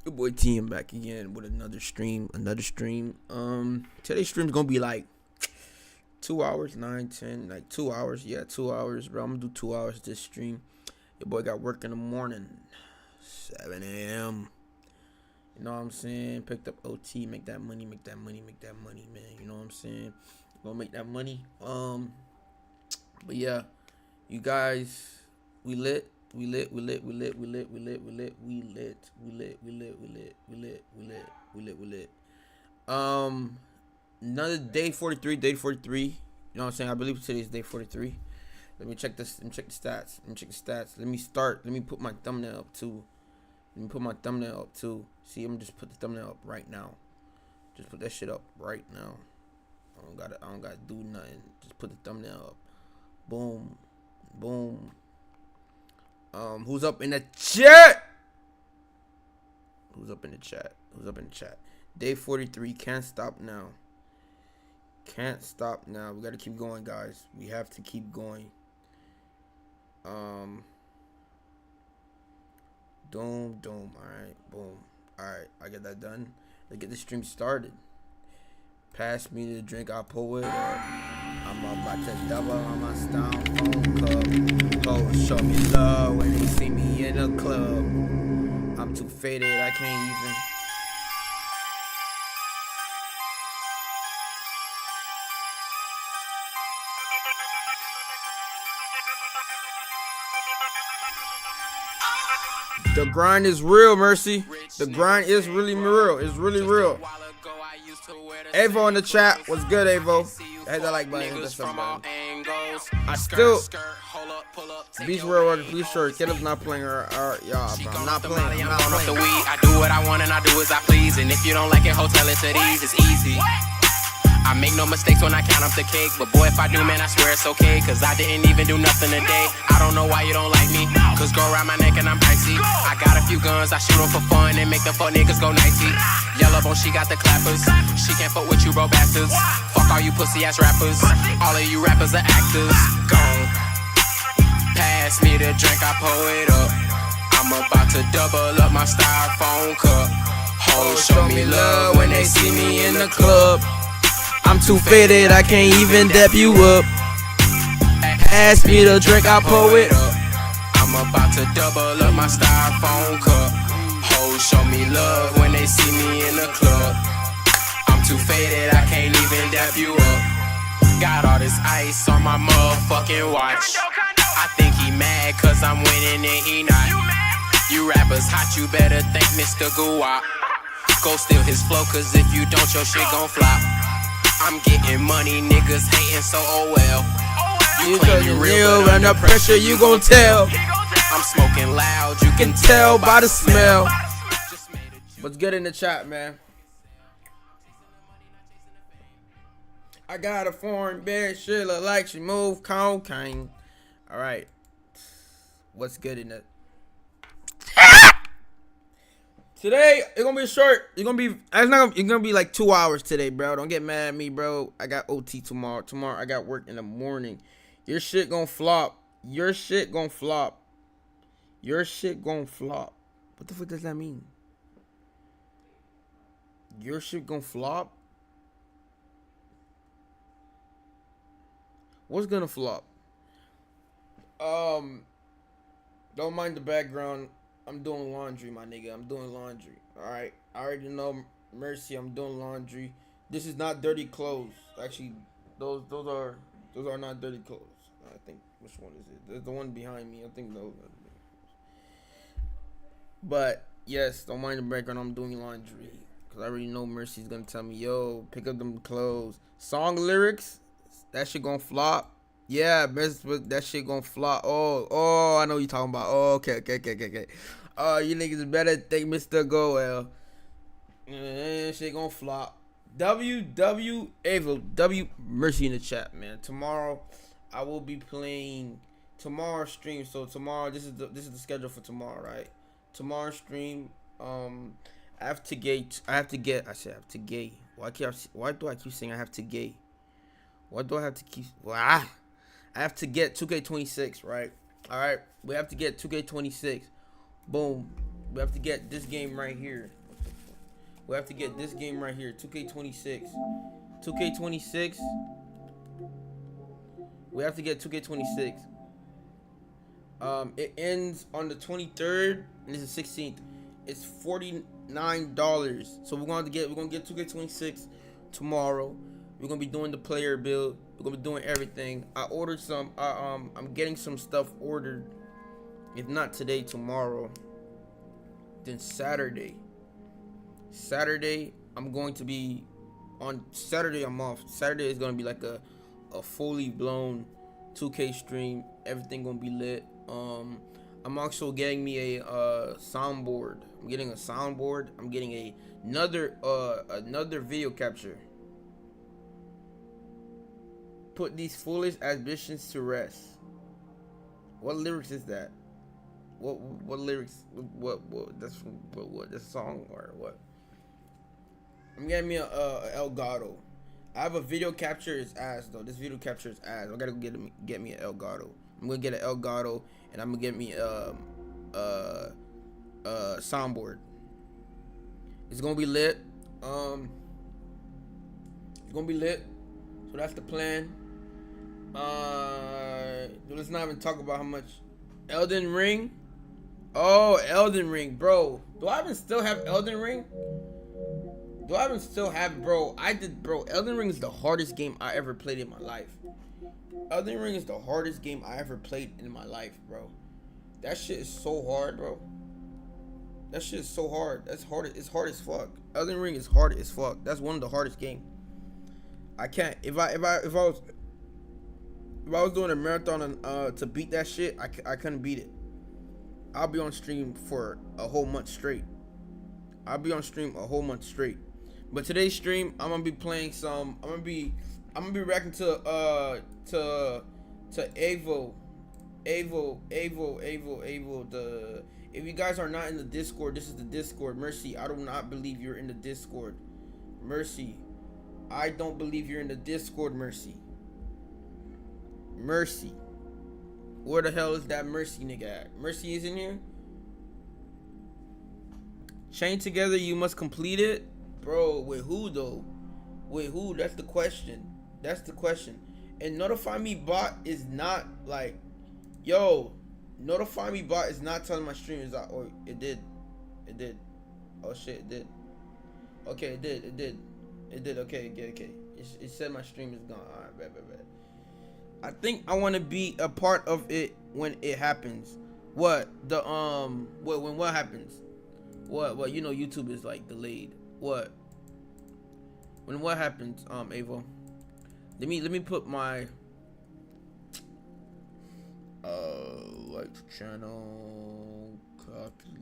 Your boy T, I'm back again with another stream. Today's stream's gonna be like 2 hours, 9, 10, like 2 hours. Yeah, 2 hours, bro. I'm gonna do 2 hours this stream. Your boy got work in the morning, 7 a.m. You know what I'm saying? Picked up OT, make that money, man. You know what I'm saying? Gonna make that money. But yeah, you guys, we lit. Another day 43. You know what I'm saying? I believe today's day 43. Let me check this. Let me check the stats. Let me put my thumbnail up too. See, I'm just put the thumbnail up right now. Just put that shit up right now. I don't gotta do nothing. Just put the thumbnail up. Boom. Who's up in the chat? Day 43. Can't stop now. We gotta keep going, guys. We have to keep going. Doom. Alright, boom. Alright, I get that done. Let's get the stream started. Pass me the drink, I'll pull it up. I'm about to double on my styrofoam cup. Oh, show me love when they see me in the club. I'm too faded, I can't even. The grind is real, Mercy. The grind is really real. It's really real. Avo in the chat. What's good, Avo? Hit that like button. I still. Beach World, please sure. Caleb's not playing her. Y'all, bro. I'm not playing. I do what I want and I do as I please. And if you don't like it, hotel it to these. It's easy. I make no mistakes when I count up the cake. But boy, if I do, man, I swear it's okay. Cause I didn't even do nothing today. I don't know why you don't like me. Cause go around my neck and I'm pricey. I got a few guns, I shoot them for fun and make the fuck niggas go nicey. Yellow bone, she got the clappers. She can't fuck with you, bro, bastards. Fuck all you pussy ass rappers. All of you rappers are actors. Gone. Pass me the drink, I pour it up. I'm about to double up my styrofoam cup. Hoes show me love when they see me in the club. I'm too faded, I can't even dap you up. Pass me the drink, I pour it up. I'm about to double up my styrofoam cup. Hoes show me love when they see me in the club. I'm too faded, I can't even dap you up. Got all this ice on my motherfucking watch. I think he mad cause I'm winning and he not. You rappers hot, you better thank Mr. Guwap. Go steal his flow cause if you don't, your shit gon' flop. I'm getting money, niggas hating, so oh well. You claim you real, but under pressure you gon' tell. I'm smoking loud, you can tell by the smell. What's good in the chat, man? I got a foreign bitch, she look like she move cocaine. Alright. What's good in it? Today, it's gonna be short. It's gonna be like 2 hours today, bro. Don't get mad at me, bro. I got OT tomorrow. Tomorrow, I got work in the morning. Your shit gonna flop. What the fuck does that mean? Your shit gonna flop? What's gonna flop? Don't mind the background. I'm doing laundry, my nigga. Alright. I already know, Mercy, I'm doing laundry. This is not dirty clothes. Actually, those are not dirty clothes. I think, which one is it? There's the one behind me. I think those are the But yes, don't mind the background. I'm doing laundry. Cause I already know Mercy's gonna tell me, yo, pick up them clothes. Song lyrics, that shit gonna flop. Yeah, that shit gonna flop. Oh, I know what you talking about. Oh, okay. You niggas better thank Mr. Goel. Shit gonna flop. W Mercy in the chat, man. Tomorrow, I will be playing tomorrow's stream. So tomorrow, this is the schedule for tomorrow, right? Tomorrow's stream. I have to get. I said I have to gay. Why do I keep saying I have to gay? Why do I have to keep? I have to get 2K26, right? All right, we have to get 2K26. Boom. We have to get this game right here. We have to get this game right here. 2K26. 2K26. We have to get 2K26. It ends on the 23rd and it's the 16th. It's $49. So we're gonna get 2K26 tomorrow. We're gonna be doing the player build. We're gonna be doing everything. I ordered some. I'm getting some stuff ordered. If not today, tomorrow. Then Saturday. Saturday, I'm going to be on Saturday. I'm off. Saturday is gonna be like a fully blown 2K stream. Everything gonna be lit. I'm also getting me a soundboard. I'm getting a soundboard. I'm getting another video capture. Put these foolish ambitions to rest. What lyrics is that? What lyrics? What that's what this song or what? I'm getting me a Elgato. I have a video capture. It's ass though. This video capture is ass. I gotta go get me an Elgato. I'm gonna get an Elgato and I'm gonna get me soundboard. It's gonna be lit. It's gonna be lit. So that's the plan. Let's not even talk about how much Elden Ring. Oh, Elden Ring, bro. Do I even still have Elden Ring? Do I even still have it, bro? Bro. Elden Ring is the hardest game I ever played in my life. Elden Ring is the hardest game I ever played in my life, bro. That shit is so hard, bro. That shit is so hard. That's hard. It's hard as fuck. Elden Ring is hard as fuck. That's one of the hardest games. I can't. If I was doing a marathon to beat that shit, I couldn't beat it. I'll be on stream for a whole month straight. But today's stream, I'm gonna be playing some. I'm gonna be reacting to Evo. If you guys are not in the Discord, this is the Discord. Mercy, I do not believe you're in the Discord. Mercy, I don't believe you're in the Discord. Mercy, where the hell is that Mercy nigga at? Mercy is in here. Chain together, you must complete it, bro. With who though? With who? That's the question. And Notify Me bot is not like, yo. Notify Me bot is not telling my stream is out. Or it did. Oh shit, it did. Okay, it did. Okay. It said my stream is gone. Alright, bad. I think I want to be a part of it when it happens. What what happens? What you know, YouTube is like delayed. What happens? Avo. Let me put my like channel copy.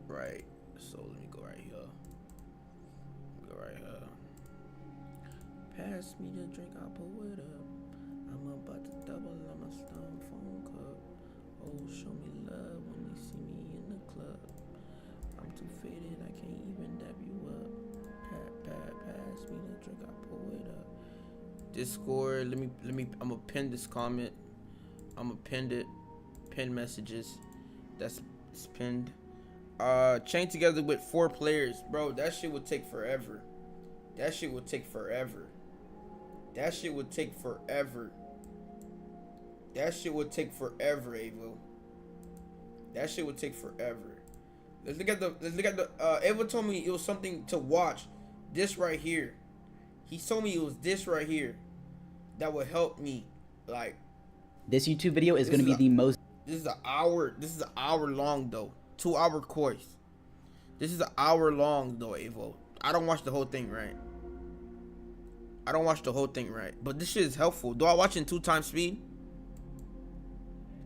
Right. So let me go right here. Pass me the drink, I'll pull it up. I'm about to double on my stone phone cup. Oh, show me love when they see me in the club. I'm too faded, I can't even dab you up. Pass me the drink, I'll pull it up. Discord, let me. I'm gonna pin this comment. I'm gonna pin it. Pin messages. That's pinned. Chain together with 4 players, bro. That shit would take forever. Avo. That shit would take forever. Let's look at the Avo told me it was something to watch. This right here. He told me it was this right here that would help me. Like, this YouTube video is gonna be the most. This is an hour long though. 2-hour course. This is an hour long though, Avo. I don't watch the whole thing, right? But this shit is helpful. Do I watch in 2 times speed?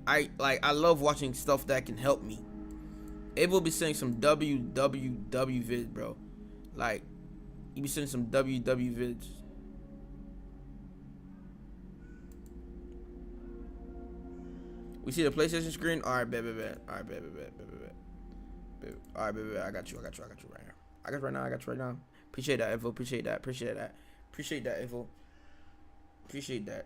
I love watching stuff that can help me. Avo be saying some WWW vids, bro. Like, you be sending some WW vids. We see the PlayStation screen. All right, bet. All right, bet. All right, bet. I got you right here. I got you right now. Appreciate that, Evo. Appreciate that, Evo. Appreciate that.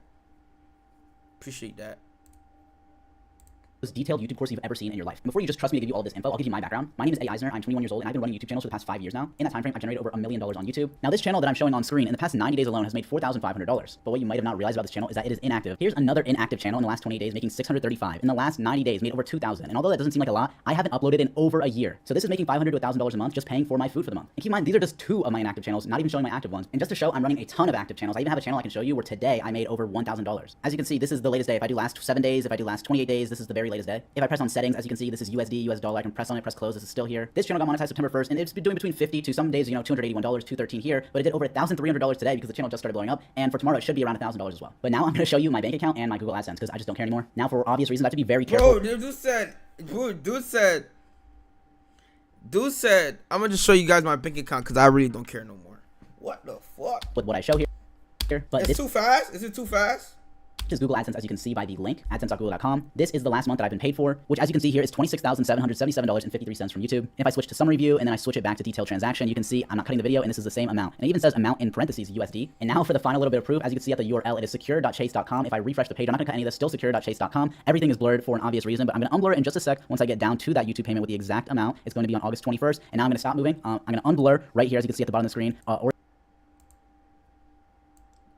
detailed YouTube course you've ever seen in your life. And before you just trust me to give you all this info, I'll give you my background. My name is Eddie Eisner. I'm 21 years old, and I've been running YouTube channels for the past 5 years now. In that time frame, I've generated over $1 million on YouTube. Now, this channel that I'm showing on screen in the past 90 days alone has made $4,500. But what you might have not realized about this channel is that it is inactive. Here's another inactive channel in the last 28 days making 635. In the last 90 days, made over 2,000. And although that doesn't seem like a lot, I haven't uploaded in over a year. So this is making $500 to $1,000 a month just paying for my food for the month. And keep in mind, these are just 2 of my inactive channels, not even showing my active ones. And just to show, I'm running a ton of active channels. I even have a channel I can show you where today I made over $1,000. As you can see, this is the latest day. If I do last 7 days, if I do last 28 days, this is the very latest day. If I press on settings, as you can see, this is USD, US dollar. I can press on it, press close. This is still here. This channel got monetized September 1st, and it's been doing between 50 to some days, you know, $281, $213 here, but it did over $1,300 today because the channel just started blowing up, and for tomorrow it should be around $1,000 as well. But now I'm going to show you my bank account and my Google AdSense because I just don't care anymore. Now, for obvious reasons, I have to be very careful. Bro, dude said, I'm going to just show you guys my bank account because I really don't care no more. What the fuck? With what I show here. But it's too fast? Is it too fast? Is Google AdSense, as you can see by the link, adsense.google.com. This is the last month that I've been paid for, which, as you can see here, is $26,777.53 from YouTube. If I switch to summary view and then I switch it back to detailed transaction, you can see I'm not cutting the video, and this is the same amount. And it even says amount in parentheses USD. And now for the final little bit of proof, as you can see at the URL, it is secure.chase.com. If I refresh the page, I'm not gonna cut any of this, still secure.chase.com. Everything is blurred for an obvious reason, but I'm gonna unblur it in just a sec. Once I get down to that YouTube payment with the exact amount, it's going to be on August 21st. And now I'm gonna stop moving. I'm gonna unblur right here, as you can see at the bottom of the screen, or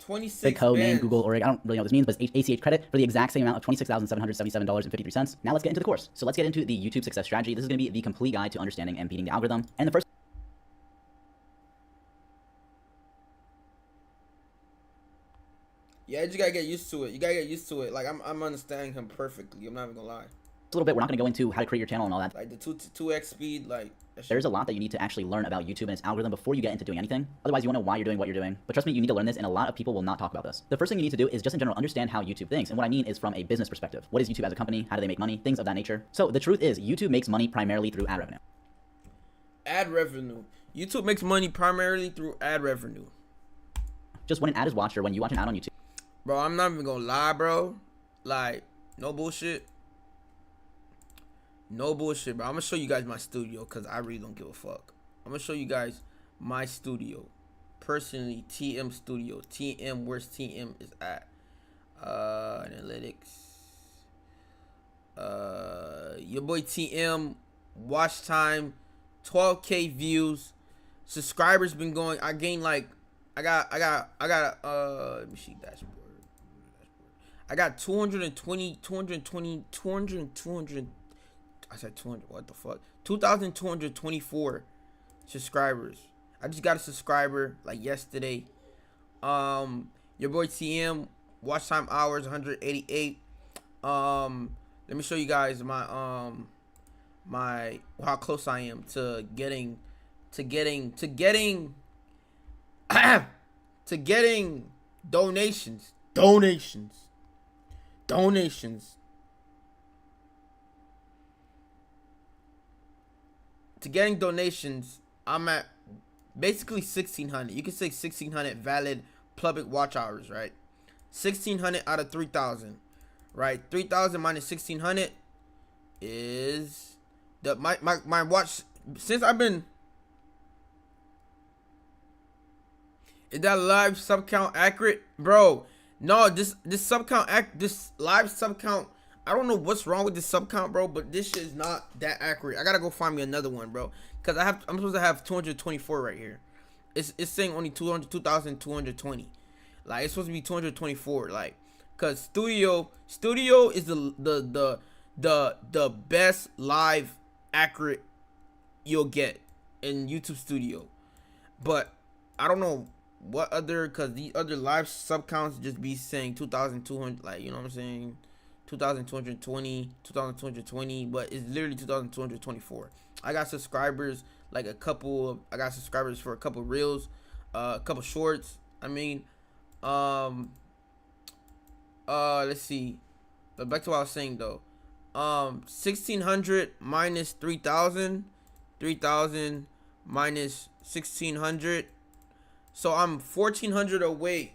26 code name, Google, Org. I don't really know what this means, but it's ACH credit for the exact same amount of $26,777.53. Now let's get into the course. So let's get into the YouTube success strategy. This is going to be the complete guide to understanding and beating the algorithm. And the first Yeah, you just gotta get used to it. You gotta get used to it. Like, I'm understanding him perfectly. I'm not even gonna lie. a little bit, we're not going to go into how to create your channel and all that. Like the 2x speed, like there's a lot that you need to actually learn about YouTube and its algorithm before you get into doing anything. Otherwise, you won't know why you're doing what you're doing. But trust me, you need to learn this, and a lot of people will not talk about this. The first thing you need to do is just in general understand how YouTube thinks. And what I mean is from a business perspective. What is YouTube as a company? How do they make money? Things of that nature. So the truth is, YouTube makes money primarily through ad revenue. Ad revenue. YouTube makes money primarily through ad revenue. Just when an ad is watched or when you watch an ad on YouTube. Bro, I'm not even gonna lie, bro. Like, no bullshit. No bullshit, bro. I'm gonna show you guys my studio because I really don't give a fuck. I'm gonna show you guys my studio. Personally, TM Studio. TM, where's TM is at? Analytics. Your boy TM, watch time, 12K views. Subscribers been going. I gained like, I got, let me see dashboard. I got 220, I said 200, what the fuck? 2,224 subscribers. I just got a subscriber like yesterday. Your boy TM, watch time hours 188. Let me show you guys my my how close I am to getting donations. To getting donations, I'm at basically 1,600. You can say 1,600 valid public watch hours, right? 1,600 out of 3,000, right? 3,000 minus 1,600 is the my watch. Since I've been, is that live sub count accurate, bro? No, this sub count this live sub count. I don't know what's wrong with this sub count, bro, but this shit is not that accurate. I gotta go find me another one, bro, cause I'm supposed to have 224 right here. It's saying only 2,220. Like, it's supposed to be 224. Like, cause studio is the best live accurate you'll get in YouTube Studio. But I don't know what other, cause the other live sub counts just be saying 2,200. Like, you know what I'm saying? 2,220, but it's literally 2,224. I got subscribers, like I got subscribers for a couple reels, a couple shorts. I mean, let's see. But back to what I was saying though. 1,600 minus 3,000, 3,000 minus 1,600. So I'm 1,400 away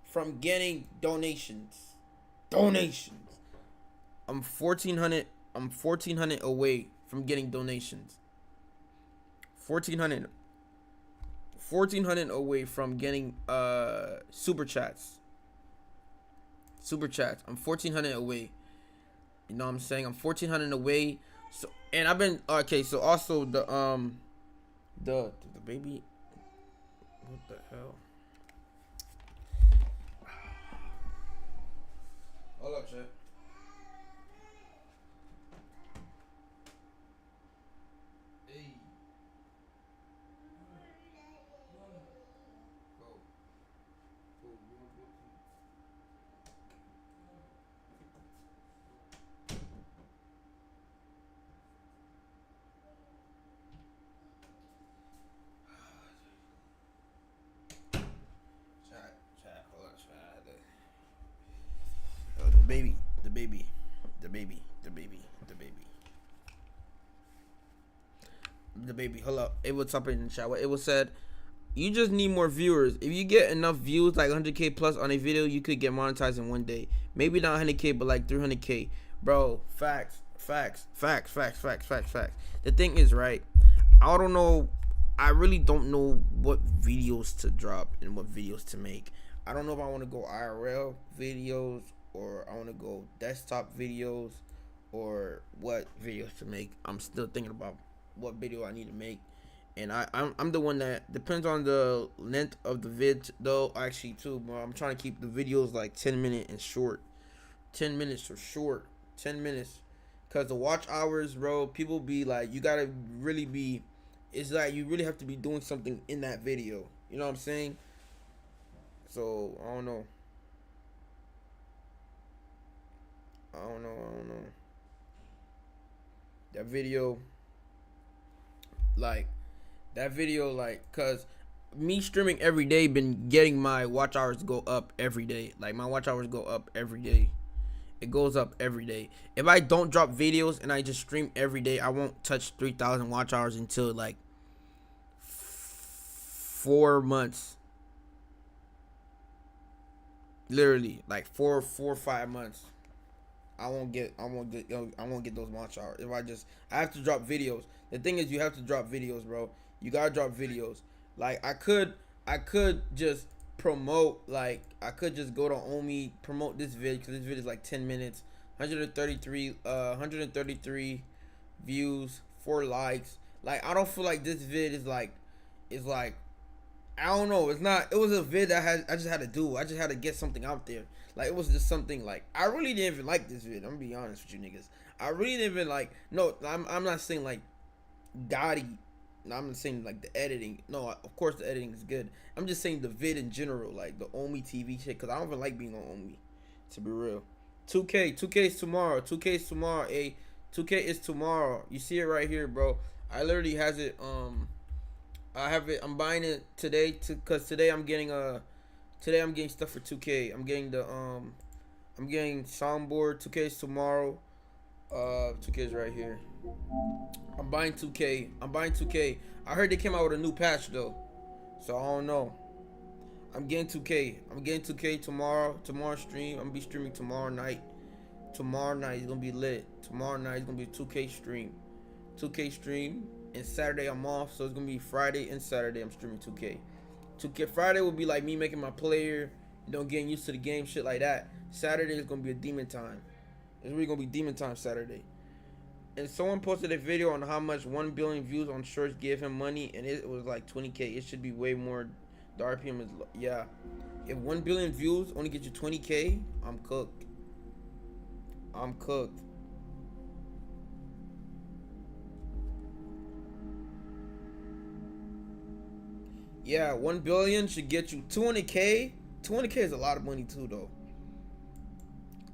from getting donations. I'm 1,400 away from getting donations. 1,400 away from getting super chats. I'm 1,400 away. You know what I'm saying? I'm 1,400 away. So and I've been okay. So also the baby. What the hell? Hold up, chat. Hey. Go. Go. You want to go to? Chat. Hold up, chat. Oh, the baby. Hold up. It was up in the chat. It was said, you just need more viewers. If you get enough views, like 100K plus on a video, you could get monetized in one day. Maybe not 100K, but like 300K. Bro, facts. The thing is, right, I don't know. I really don't know what videos to drop and what videos to make. I don't know if I want to go IRL videos or I want to go desktop videos or what videos to make. I'm still thinking about what video I need to make. And I'm the one that depends on the length of the vid though, actually too, bro. I'm trying to keep the videos like 10 minutes and short. 10 minutes or short. 10 minutes. Cause the watch hours, bro, people be like, you gotta really be, it's like you really have to be doing something in that video. You know what I'm saying? So I don't know. That video, cause me streaming every day been getting my watch hours go up every day. Like my watch hours go up every day. It goes up every day. If I don't drop videos and I just stream every day, I won't touch 3,000 watch hours until like 4 months. Literally, like 4 or 5 months. I won't get those watch hours. I have to drop videos. The thing is, you have to drop videos, bro. You gotta drop videos. Like I could just promote, like I could just go to Omi, promote this vid, because this vid is like 10 minutes, 133 views, 4 likes. Like I don't feel like this vid is like I don't know. It was a vid that I just had to do. I just had to get something out there. Like it was just something like I really didn't even like this vid. I'm gonna be honest with you niggas. I really didn't even like. No, I'm not saying like Gotti. I'm not saying like the editing. No, of course the editing is good. I'm just saying the vid in general, like the Omi TV shit. Cause I don't even like being on Omi, to be real. 2K is tomorrow. 2K is tomorrow. 2K is tomorrow. You see it right here, bro. I literally has it. I have it. I'm buying it today cause today I'm getting stuff for 2K. I'm getting soundboard. 2K is tomorrow. 2K is right here. I'm buying 2K. I heard they came out with a new patch though, so I don't know. I'm getting 2K tomorrow. Tomorrow stream. I'm gonna be streaming tomorrow night. Tomorrow night is gonna be lit. Tomorrow night is gonna be a 2K stream. And Saturday I'm off, so it's gonna be Friday and Saturday I'm streaming 2K. 2K Friday will be like me making my player, getting used to the game, shit like that. Saturday is gonna be a demon time. It's really gonna be demon time Saturday. And someone posted a video on how much 1 billion views on shorts gave him money, and it was like 20K. It should be way more. The RPM is yeah. If 1 billion views only get you 20K, I'm cooked. Yeah, 1 billion should get you 200K. 200K is a lot of money too, though.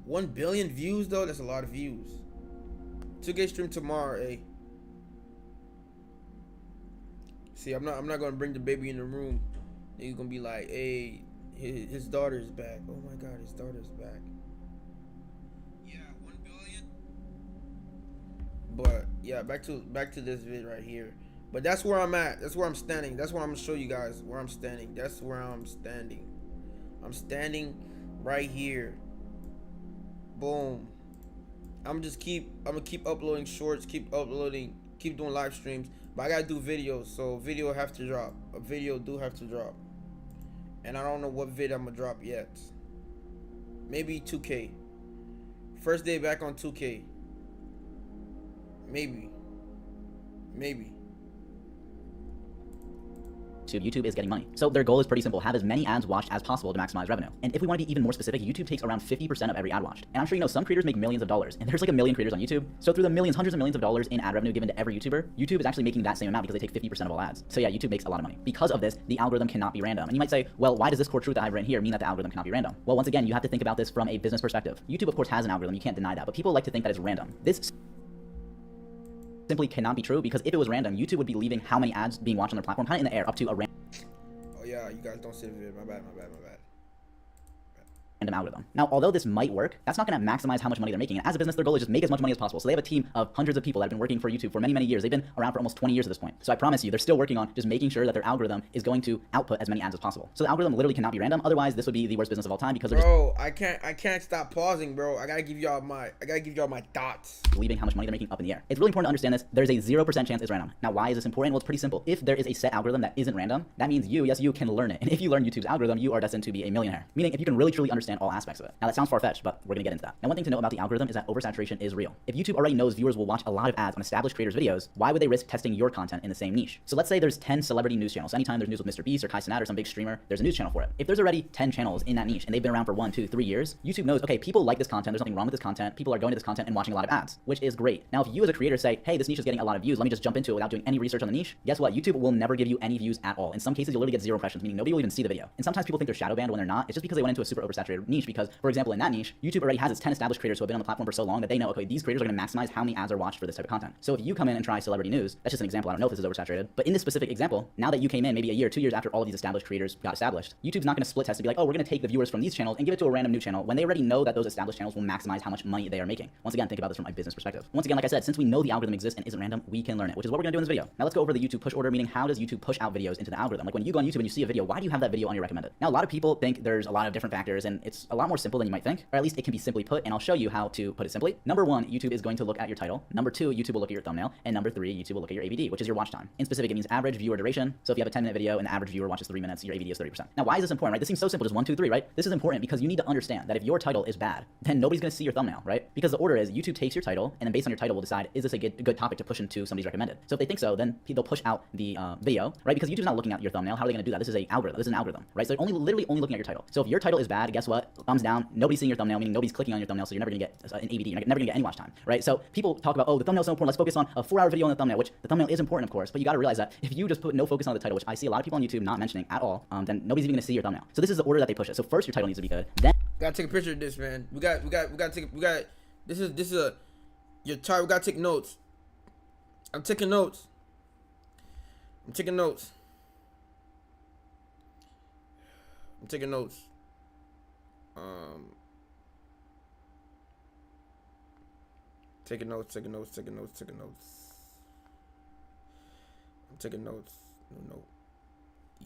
1 billion views, though, that's a lot of views. 2K stream tomorrow, eh? See, I'm not gonna bring the baby in the room. He's gonna be like, hey, his daughter's back. Oh my god, his daughter's back. Yeah, 1 billion. But yeah, back to this vid right here. But that's where I'm at. That's where I'm standing. That's where I'm gonna show you guys where I'm standing. That's where I'm standing. I'm standing right here. Boom. I'm gonna keep uploading shorts, keep doing live streams. But I gotta do videos, so video have to drop. A video do have to drop. And I don't know what vid I'm gonna drop yet. Maybe 2K. First day back on 2K. Maybe. YouTube is getting money. So their goal is pretty simple: have as many ads watched as possible to maximize revenue. And if we want to be even more specific, YouTube takes around 50% of every ad watched. And I'm sure you know some creators make millions of dollars, and there's like a million creators on YouTube. So through the millions, hundreds of millions of dollars in ad revenue given to every YouTuber, YouTube is actually making that same amount because they take 50% of all ads. So yeah, YouTube makes a lot of money. Because of this, the algorithm cannot be random. And you might say, well, why does this core truth that I've written here mean that the algorithm cannot be random? Well, once again, you have to think about this from a business perspective. YouTube, of course, has an algorithm. You can't deny that, but people like to think that it's random. This simply cannot be true, because if it was random, YouTube would be leaving how many ads being watched on their platform kind of in the air up to a random. Oh yeah, you guys don't see the video. My bad. Random algorithm. Now, although this might work, that's not going to maximize how much money they're making. And as a business, their goal is just make as much money as possible. So they have a team of hundreds of people that have been working for YouTube for many, many years. They've been around for almost 20 years at this point. So I promise you, they're still working on just making sure that their algorithm is going to output as many ads as possible. So the algorithm literally cannot be random. Otherwise, this would be the worst business of all time, because they're Bro, I can't stop pausing, bro. I gotta give y'all my thoughts. just leaving how much money they're making up in the air. It's really important to understand this. There's a 0% chance it's random. Now, why is this important? Well, it's pretty simple. If there is a set algorithm that isn't random, that means you can learn it. And if you learn YouTube's algorithm, you are destined to be a millionaire. Meaning, if you can really truly understand all aspects of it. Now, that sounds far-fetched, but we're gonna get into that. Now, one thing to know about the algorithm is that oversaturation is real. If YouTube already knows viewers will watch a lot of ads on established creators' videos, why would they risk testing your content in the same niche? So let's say there's 10 celebrity news channels. Anytime there's news with Mr. Beast or Kai Cenat or some big streamer, there's a news channel for it. If there's already 10 channels in that niche and they've been around for 1, 2, 3 years, YouTube knows, okay, people like this content, there's nothing wrong with this content, people are going to this content and watching a lot of ads, which is great. Now, if you as a creator say, hey, this niche is getting a lot of views, let me just jump into it without doing any research on the niche, guess what? YouTube will never give you any views at all. In some cases, you'll literally get 0 impressions, meaning nobody will even see the video. And sometimes people think they're shadow banned when they're not. It's just because they went into a super oversaturated niche, because, for example, in that niche, YouTube already has its 10 established creators who have been on the platform for so long that they know, okay, these creators are going to maximize how many ads are watched for this type of content. So if you come in and try celebrity news, that's just an example. I don't know if this is oversaturated, but in this specific example, now that you came in maybe a year, 2 years after all of these established creators got established, YouTube's not going to split test to be like, oh, we're going to take the viewers from these channels and give it to a random new channel when they already know that those established channels will maximize how much money they are making. Once again, think about this from a business perspective. Once again, like I said, since we know the algorithm exists and isn't random, we can learn it, which is what we're going to do in this video. Now let's go over the YouTube push order, meaning how does YouTube push out videos into the algorithm? Like when you go on YouTube and you see a video, why do you have that video on your recommended? Now, a lot of people think there's a lot of different factors, and it's a lot more simple than you might think, or at least it can be simply put, and I'll show you how to put it simply. Number 1, YouTube is going to look at your title. Number 2, YouTube will look at your thumbnail. And number 3, YouTube will look at your AVD, which is your watch time. In specific, it means average viewer duration. So if you have a 10-minute video and the average viewer watches 3 minutes, your AVD is 30%. Now, why is this important, right? This seems so simple, just 1, 2, 3, right? This is important because you need to understand that if your title is bad, then nobody's going to see your thumbnail, right? Because the order is YouTube takes your title, and then based on your title, will decide, is this a good topic to push into somebody's recommended? So if they think so, then they'll push out the video, right? Because YouTube's not looking at your thumbnail. How are they going to do that? This is an algorithm. This is an algorithm, right? So they're literally only looking at your title. So if your title is bad, guess what? Thumbs down. Nobody's seeing your thumbnail, meaning nobody's clicking on your thumbnail, so you're never going to get an AVD. You're never going to get any watch time, right? So people talk about, oh, the thumbnail's so important. Let's focus on a 4-hour video on the thumbnail, which the thumbnail is important, of course, but you got to realize that if you just put no focus on the title, which I see a lot of people on YouTube not mentioning at all, then nobody's even going to see your thumbnail. So this is the order that they push it. So first, your title needs to be good. Then Gotta take a picture of this, man. We got this is a your chart. We gotta take notes. I'm taking notes. Taking notes. Taking notes. Taking notes. No note.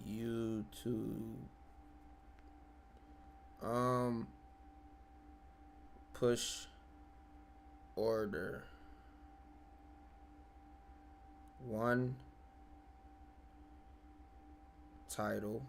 YouTube. Push order 1 title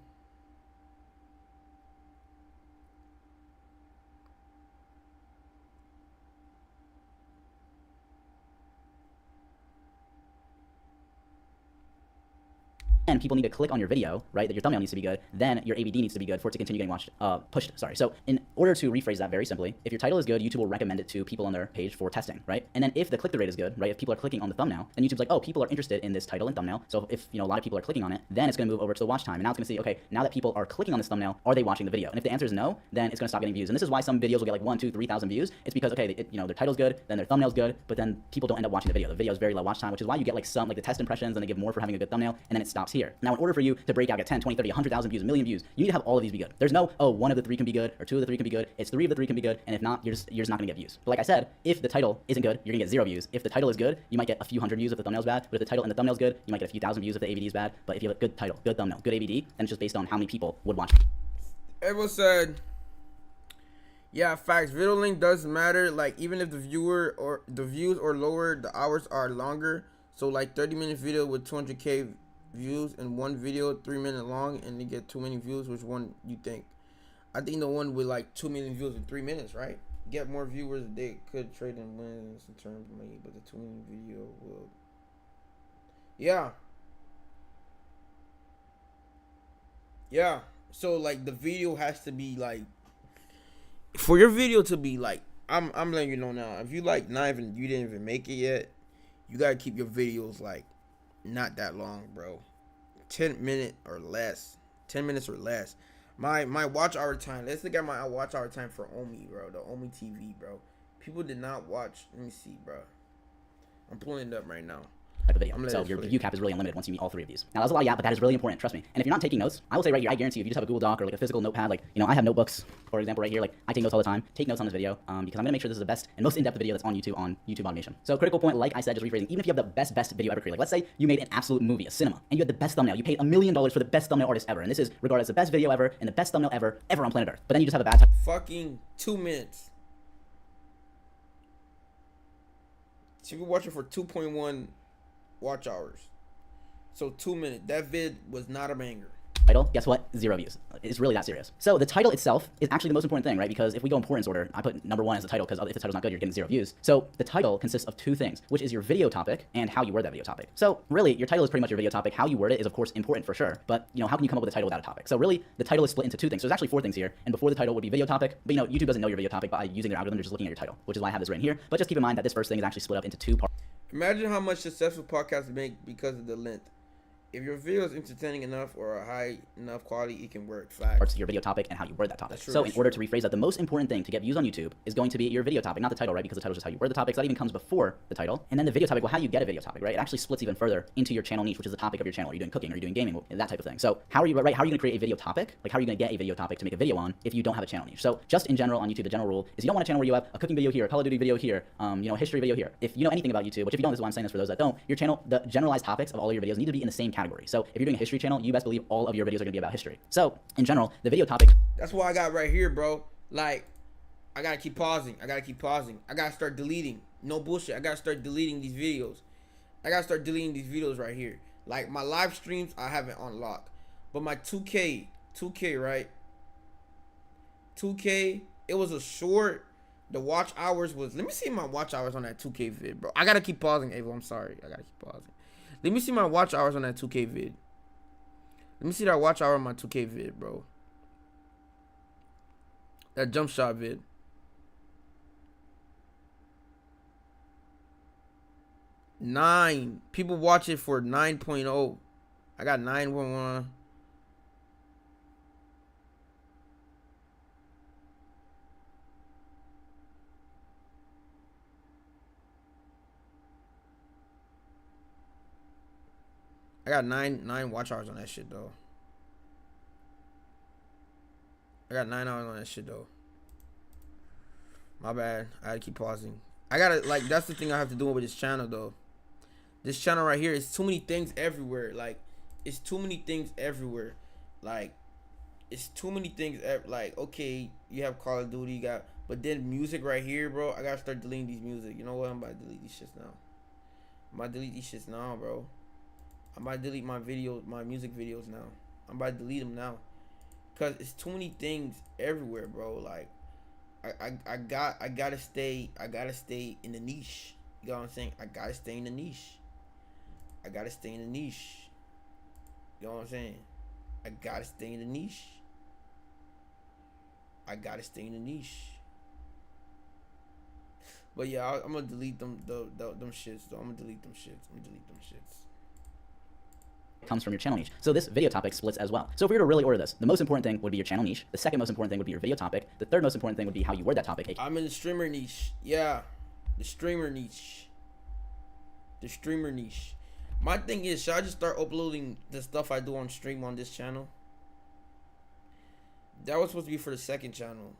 and people need to click on your video, right? That your thumbnail needs to be good. Then your AVD needs to be good for it to continue getting watched, pushed. Sorry. So in order to rephrase that very simply, if your title is good, YouTube will recommend it to people on their page for testing, right? And then if the click-through rate is good, right? If people are clicking on the thumbnail, then YouTube's like, oh, people are interested in this title and thumbnail. So if a lot of people are clicking on it, then it's going to move over to the watch time. And now it's going to see, okay, now that people are clicking on this thumbnail, are they watching the video? And if the answer is no, then it's going to stop getting views. And this is why some videos will get like 1, 2, 3,000 views. It's because, okay, their title's good, then their thumbnail's good, but then people don't end up watching the video. The video is very low watch time, which is why you get like the test impressions and they give more for having a good thumbnail, and then it stops here. Now, in order for you to break out, get 10, 20, 30, 100,000 views, a million views, you need to have all of these be good. There's no, oh, 1 of the 3 can be good, or 2 of the 3 can be good. It's 3 of the 3 can be good, and if not, you're just not gonna get views. But like I said, if the title isn't good, you're gonna get 0 views. If the title is good, you might get a few hundred views if the thumbnail's bad. But if the title and the thumbnail's good, you might get a few thousand views if the AVD is bad. But if you have a good title, good thumbnail, good AVD, then it's just based on how many people would watch. Everyone said, yeah, facts. Video length does matter. Like even if the viewer or the views are lower, the hours are longer. So like 30-minute video with 200K views and one video 3-minute long, and they get too many views. Which one you think? I think the one with like 2 million views in 3 minutes, right? get more viewers, they could trade in wins in terms of money, but the tuning video will. Yeah. Yeah. So like the video has to be like, for your video to be like, I'm letting you know now. If you like not even, you didn't even make it yet, you gotta keep your videos like not that long, bro. 10 minutes or less. 10 minutes or less. My watch hour time. Let's look at my watch hour time for Omi, bro. The Omi TV, bro. People did not watch. Let me see, bro. I'm pulling it up right now. Type of video. So your view cap is really unlimited once you meet all 3 of these. Now that's a lot, yeah, but that is really important. Trust me. And if you're not taking notes, I will say right here, I guarantee you, if you just have a Google Doc or like a physical notepad, like, you know, I have notebooks, for example, right here. Like I take notes all the time. Take notes on this video because I'm gonna make sure this is the best and most in-depth video that's on YouTube automation. So critical point, like I said, just rephrasing. Even if you have the best video ever created, like let's say you made an absolute movie, a cinema, and you had the best thumbnail. You paid $1 million for the best thumbnail artist ever, and this is regarded as the best video ever and the best thumbnail ever on planet Earth. But then you just have a bad time. Fucking 2 minutes. So you watch it for 2.1 watch hours. So 2 minutes. That vid was not a banger. Title, guess what? 0 views. It's really that serious. So the title itself is actually the most important thing, right? Because if we go importance order, I put number 1 as the title because if the title's not good, you're getting 0 views. So the title consists of 2 things, which is your video topic and how you word that video topic. So really, your title is pretty much your video topic. How you word it is of course important for sure, but you know, how can you come up with a title without a topic? So really, the title is split into 2 things. So there's actually 4 things here, and before the title would be video topic, but you know, YouTube doesn't know your video topic by using their algorithm, they're just looking at your title, which is why I have this written here. But just keep in mind that this first thing is actually split up into 2 parts. Imagine how much successful podcasts make because of the length. If your video is entertaining enough or a high enough quality, it can work. Facts. Parts of your video topic and how you word that topic. So in order to rephrase that, the most important thing to get views on YouTube is going to be your video topic, not the title, right? Because the title is just how you word the topic. So that even comes before the title. And then the video topic, well, how you get a video topic, right? It actually splits even further into your channel niche, which is the topic of your channel. Are you doing cooking? Are you doing gaming? That type of thing. So how are you, right? How are you going to create a video topic? Like how are you going to get a video topic to make a video on if you don't have a channel niche? So just in general on YouTube, the general rule is you don't want a channel where you have a cooking video here, a Call of Duty video here, you know, a history video here. If you know anything about YouTube, which if you don't, this is why I'm saying this for those that don't, your channel, the generalized topics of all of your videos need to be in the same category. So if you're doing a history channel, you best believe all of your videos are going to be about history. So in general, the video topic. That's why I got right here, bro. Like, I got to keep pausing. I got to start deleting. No bullshit. I got to start deleting these videos. Right here. Like, my live streams, I haven't unlocked. But my 2K, right? 2K, it was a short. The watch hours was, let me see my watch hours on that 2K vid, bro. I got to keep pausing, Ava. I'm sorry. I got to keep pausing. Let me see my watch hours on that 2K vid. Let me see that watch hour on my 2K vid, bro. That jump shot vid. Nine. People watch it for 9.0. I got 9.1. I got nine watch hours on that shit though. I got 9 hours on that shit though. My bad. I had to keep pausing. I gotta, like, that's the thing I have to do with this channel though. This channel right here is too many things everywhere. Like, it's too many things everywhere. Like, it's too many things. Like, okay, you have Call of Duty, you got, but then music right here, bro. I gotta start deleting these music. You know what? I'm about to delete these shits now. Bro. I'm about to delete my music videos now. I'm about to delete them now. Cause it's too many things everywhere, bro. Like, I gotta stay in the niche. You know what I'm saying? I gotta stay in the niche. You know what I'm saying? I gotta stay in the niche. But yeah, I'm gonna delete them shits though. I'm gonna delete them shits. Comes from your channel niche. So this video topic splits as well. So if we were to really order this, the most important thing would be your channel niche. The second most important thing would be your video topic. The third most important thing would be how you word that topic. I'm in the streamer niche. Yeah. The streamer niche. My thing is, should I just start uploading the stuff I do on stream on this channel? That was supposed to be for the second channel.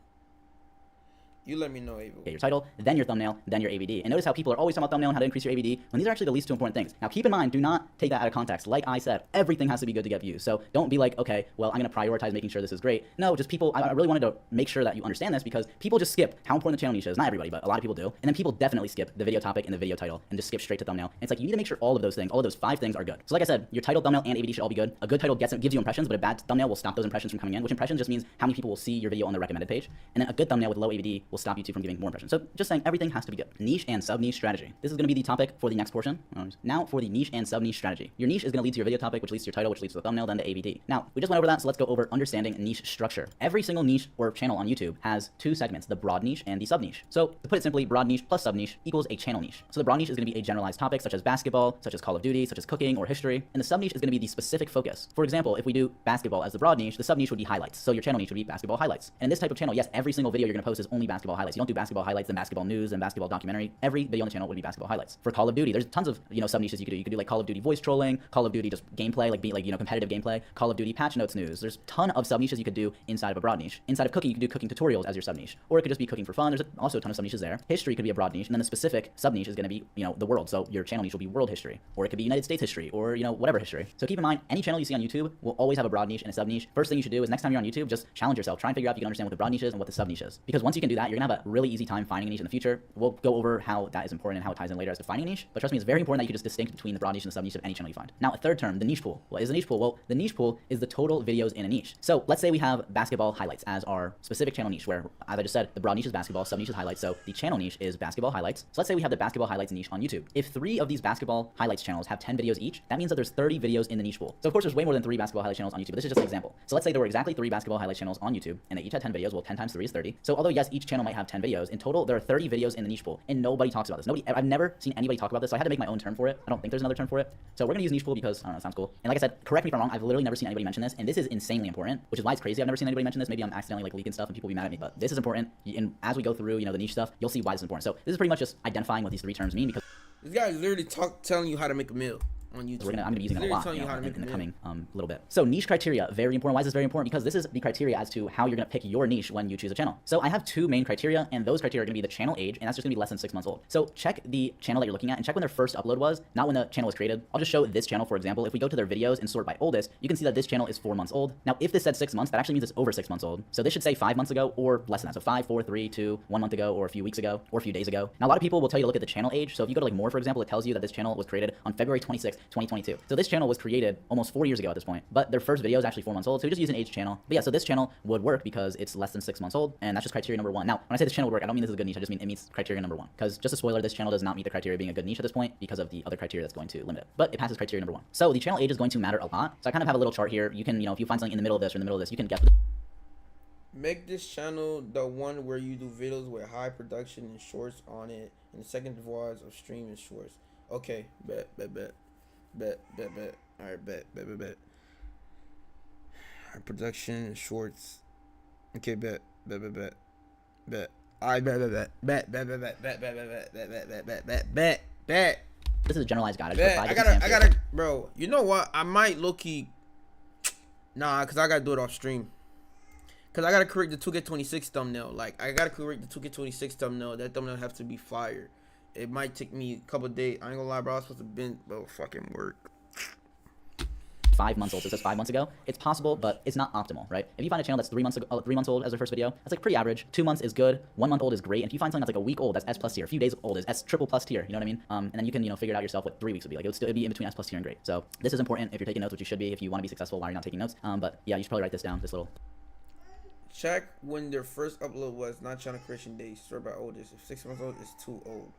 You let me know, Ava. Your title, then your thumbnail, then your AVD. And notice how people are always talking about thumbnail and how to increase your AVD, when these are actually the least 2 important things. Now keep in mind, do not take that out of context. Like I said, everything has to be good to get views. So don't be like, okay, well, I'm going to prioritize making sure this is great. No, just people, I really wanted to make sure that you understand this because people just skip how important the channel niche is. Not everybody, but a lot of people do. And then people definitely skip the video topic and the video title and just skip straight to thumbnail. And it's like, you need to make sure all of those things, all of those 5 things are good. So like I said, your title, thumbnail, and AVD should all be good. A good title gives you impressions, but a bad thumbnail will stop those impressions from coming in, which impressions just means how many people will see your video on the recommended page. And then a good thumbnail with low AVD will stop YouTube from giving more impressions. So just saying, everything has to be good. Niche and sub-niche strategy. This is going to be the topic for the next portion. Now for the niche and sub-niche strategy. Your niche is going to lead to your video topic, which leads to your title, which leads to the thumbnail, then the ABD. Now, we just went over that, so let's go over understanding niche structure. Every single niche or channel on YouTube has two segments, the broad niche and the sub-niche. So to put it simply, broad niche plus sub-niche equals a channel niche. So the broad niche is going to be a generalized topic such as basketball, such as Call of Duty, such as cooking or history, and the sub-niche is going to be the specific focus. For example, if we do basketball as the broad niche, the sub-niche would be highlights. So your channel niche would be basketball highlights. And in this type of channel, yes, every single video you're going to post is only basketball highlights. You don't do basketball highlights and basketball news and basketball documentary. Every video on the channel would be basketball highlights. For Call of Duty, there's tons of, sub-niches you could do. You could do like Call of Duty voice trolling, Call of Duty just gameplay, competitive gameplay, Call of Duty patch notes news. There's a ton of sub-niches you could do inside of a broad niche. Inside of cooking, you could do cooking tutorials as your sub-niche. Or it could just be cooking for fun. There's also a ton of sub-niches there. History could be a broad niche, and then the specific sub-niche is going to be, the world. So your channel niche will be world history, or it could be United States history, or, whatever history. So keep in mind, any channel you see on YouTube will always have a broad niche and a sub-niche. First thing you should do is next time you're on YouTube, just challenge yourself. Try and figure out if you can understand what the broad niche is and what the sub-niche is. Because once you can do that, you're going to have a really easy time finding a niche in the future. We'll go over how that is important and how it ties in later as to finding a niche. But trust me, it's very important that you can just distinct between the broad niche and the sub-niche of any channel you find. Now, a third term, the niche pool. What is the niche pool? Well, the niche pool is the total videos in a niche. So let's say we have basketball highlights as our specific channel niche, where, as I just said, the broad niche is basketball, sub-niche is highlights. So the channel niche is basketball highlights. So let's say we have the basketball highlights niche on YouTube. If 3 of these basketball highlights channels have 10 videos each, that means that there's 30 videos in the niche pool. So of course, there's way more than 3 basketball highlight channels on YouTube, but this is just an example. So let's say there were exactly 3 basketball highlight channels on YouTube, and they each had 10 videos. Well, 10 times 3 is 30. So although yes, each channel might have 10 videos, in total there are 30 videos in the niche pool, and nobody talks about this. I've never seen anybody talk about this, so I had to make my own term for it. I don't think there's another term for it. So we're gonna use niche pool because I don't know, it sounds cool. And like I said, correct me if I'm wrong, I've literally never seen anybody mention this, and this is insanely important, which is why it's crazy I've never seen anybody mention this. Maybe I'm accidentally leaking stuff and people will be mad at me, but this is important. And as we go through, the niche stuff, you'll see why this is important. So this is pretty much just identifying what these 3 terms mean, because this guy is literally telling you how to make a meal on YouTube. I'm going to be using it a lot in the coming little bit. So niche criteria, very important. Why is this very important? Because this is the criteria as to how you're going to pick your niche when you choose a channel. So I have 2 main criteria, and those criteria are going to be the channel age, and that's just going to be less than 6 months old. So check the channel that you're looking at and check when their first upload was, not when the channel was created. I'll just show this channel, for example. If we go to their videos and sort by oldest, you can see that this channel is 4 months old. Now, if this said 6 months, that actually means it's over 6 months old. So this should say 5 months ago or less than that. So 5, 4, 3, 2, 1 month ago, or a few weeks ago, or a few days ago. Now, a lot of people will tell you to look at the channel age. So if you go to like more, for example, it tells you that this channel was created on February 26, 2022. So this channel was created almost 4 years ago at this point, but their first video is actually 4 months old, so we just use an age channel. But yeah, so this channel would work because it's less than 6 months old, and that's just criteria number 1. Now, when I say this channel would work, I don't mean this is a good niche, I just mean it meets criteria number 1. Because just a spoiler, this channel does not meet the criteria of being a good niche at this point because of the other criteria that's going to limit it. But it passes criteria number 1. So the channel age is going to matter a lot. So I kind of have a little chart here. You can, if you find something in the middle of this or in the middle of this, you can guess. Make this channel the one where you do videos with high production and shorts on it, and the second division of streaming shorts. Okay, bet. Alright, bet. Alright, production and shorts. Okay, bet. I bet. This is a generalized guide. I gotta, bro. You know what? I might low key. Nah, cause I gotta do it off stream. Cause I gotta correct the 2K26 thumbnail. Like I gotta correct the 2K26 thumbnail. That thumbnail have to be fire. It might take me a couple of days. I ain't gonna lie, bro. I was supposed to been, bro, fucking work. 5 months old. So it says 5 months ago. It's possible, but it's not optimal, right? If you find a channel that's 3 months old as their first video, that's like pretty average. 2 months is good. 1 month old is great. And if you find something that's like a week old, that's S+ tier. A few days old is S triple plus tier. You know what I mean? And then you can figure it out yourself what 3 weeks would be like. It'd be in between S+ tier and great. So this is important if you're taking notes, which you should be if you want to be successful while you're not taking notes. But yeah, you should probably write this down. This little. Check when their first upload was, not channel creation days. Sort by oldest. If 6 months old is too old.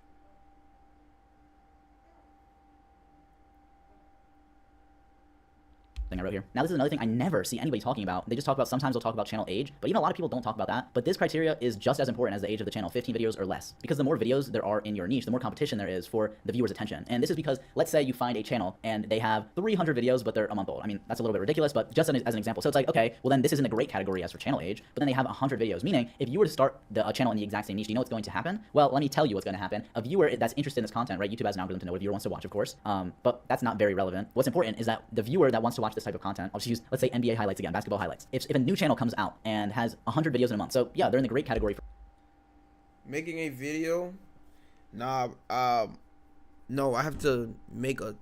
Thing I wrote here. Now this is another thing I never see anybody talking about. They just talk about, sometimes they'll talk about channel age, but a lot of people don't talk about that. But this criteria is just as important as the age of the channel, 15 videos or less. Because the more videos there are in your niche, the more competition there is for the viewer's attention. And this is because, let's say you find a channel and they have 300 videos, but they're a month old. I mean, that's a little bit ridiculous, but just as an example. So it's like, okay, well then this isn't a great category as for channel age, but then they have 100 videos. Meaning, if you were to start a channel in the exact same niche, do you know what's going to happen? Well, let me tell you what's going to happen. A viewer that's interested in this content, right? YouTube has an algorithm to know what a viewer wants to watch, of course. But that's not very relevant. What's important is that the viewer that wants to watch this type of content, I'll just use, let's say NBA highlights again, basketball highlights. If a new channel comes out and has 100 videos in a month, so yeah, they're in the great category for making a video. Nah, no, I have to make a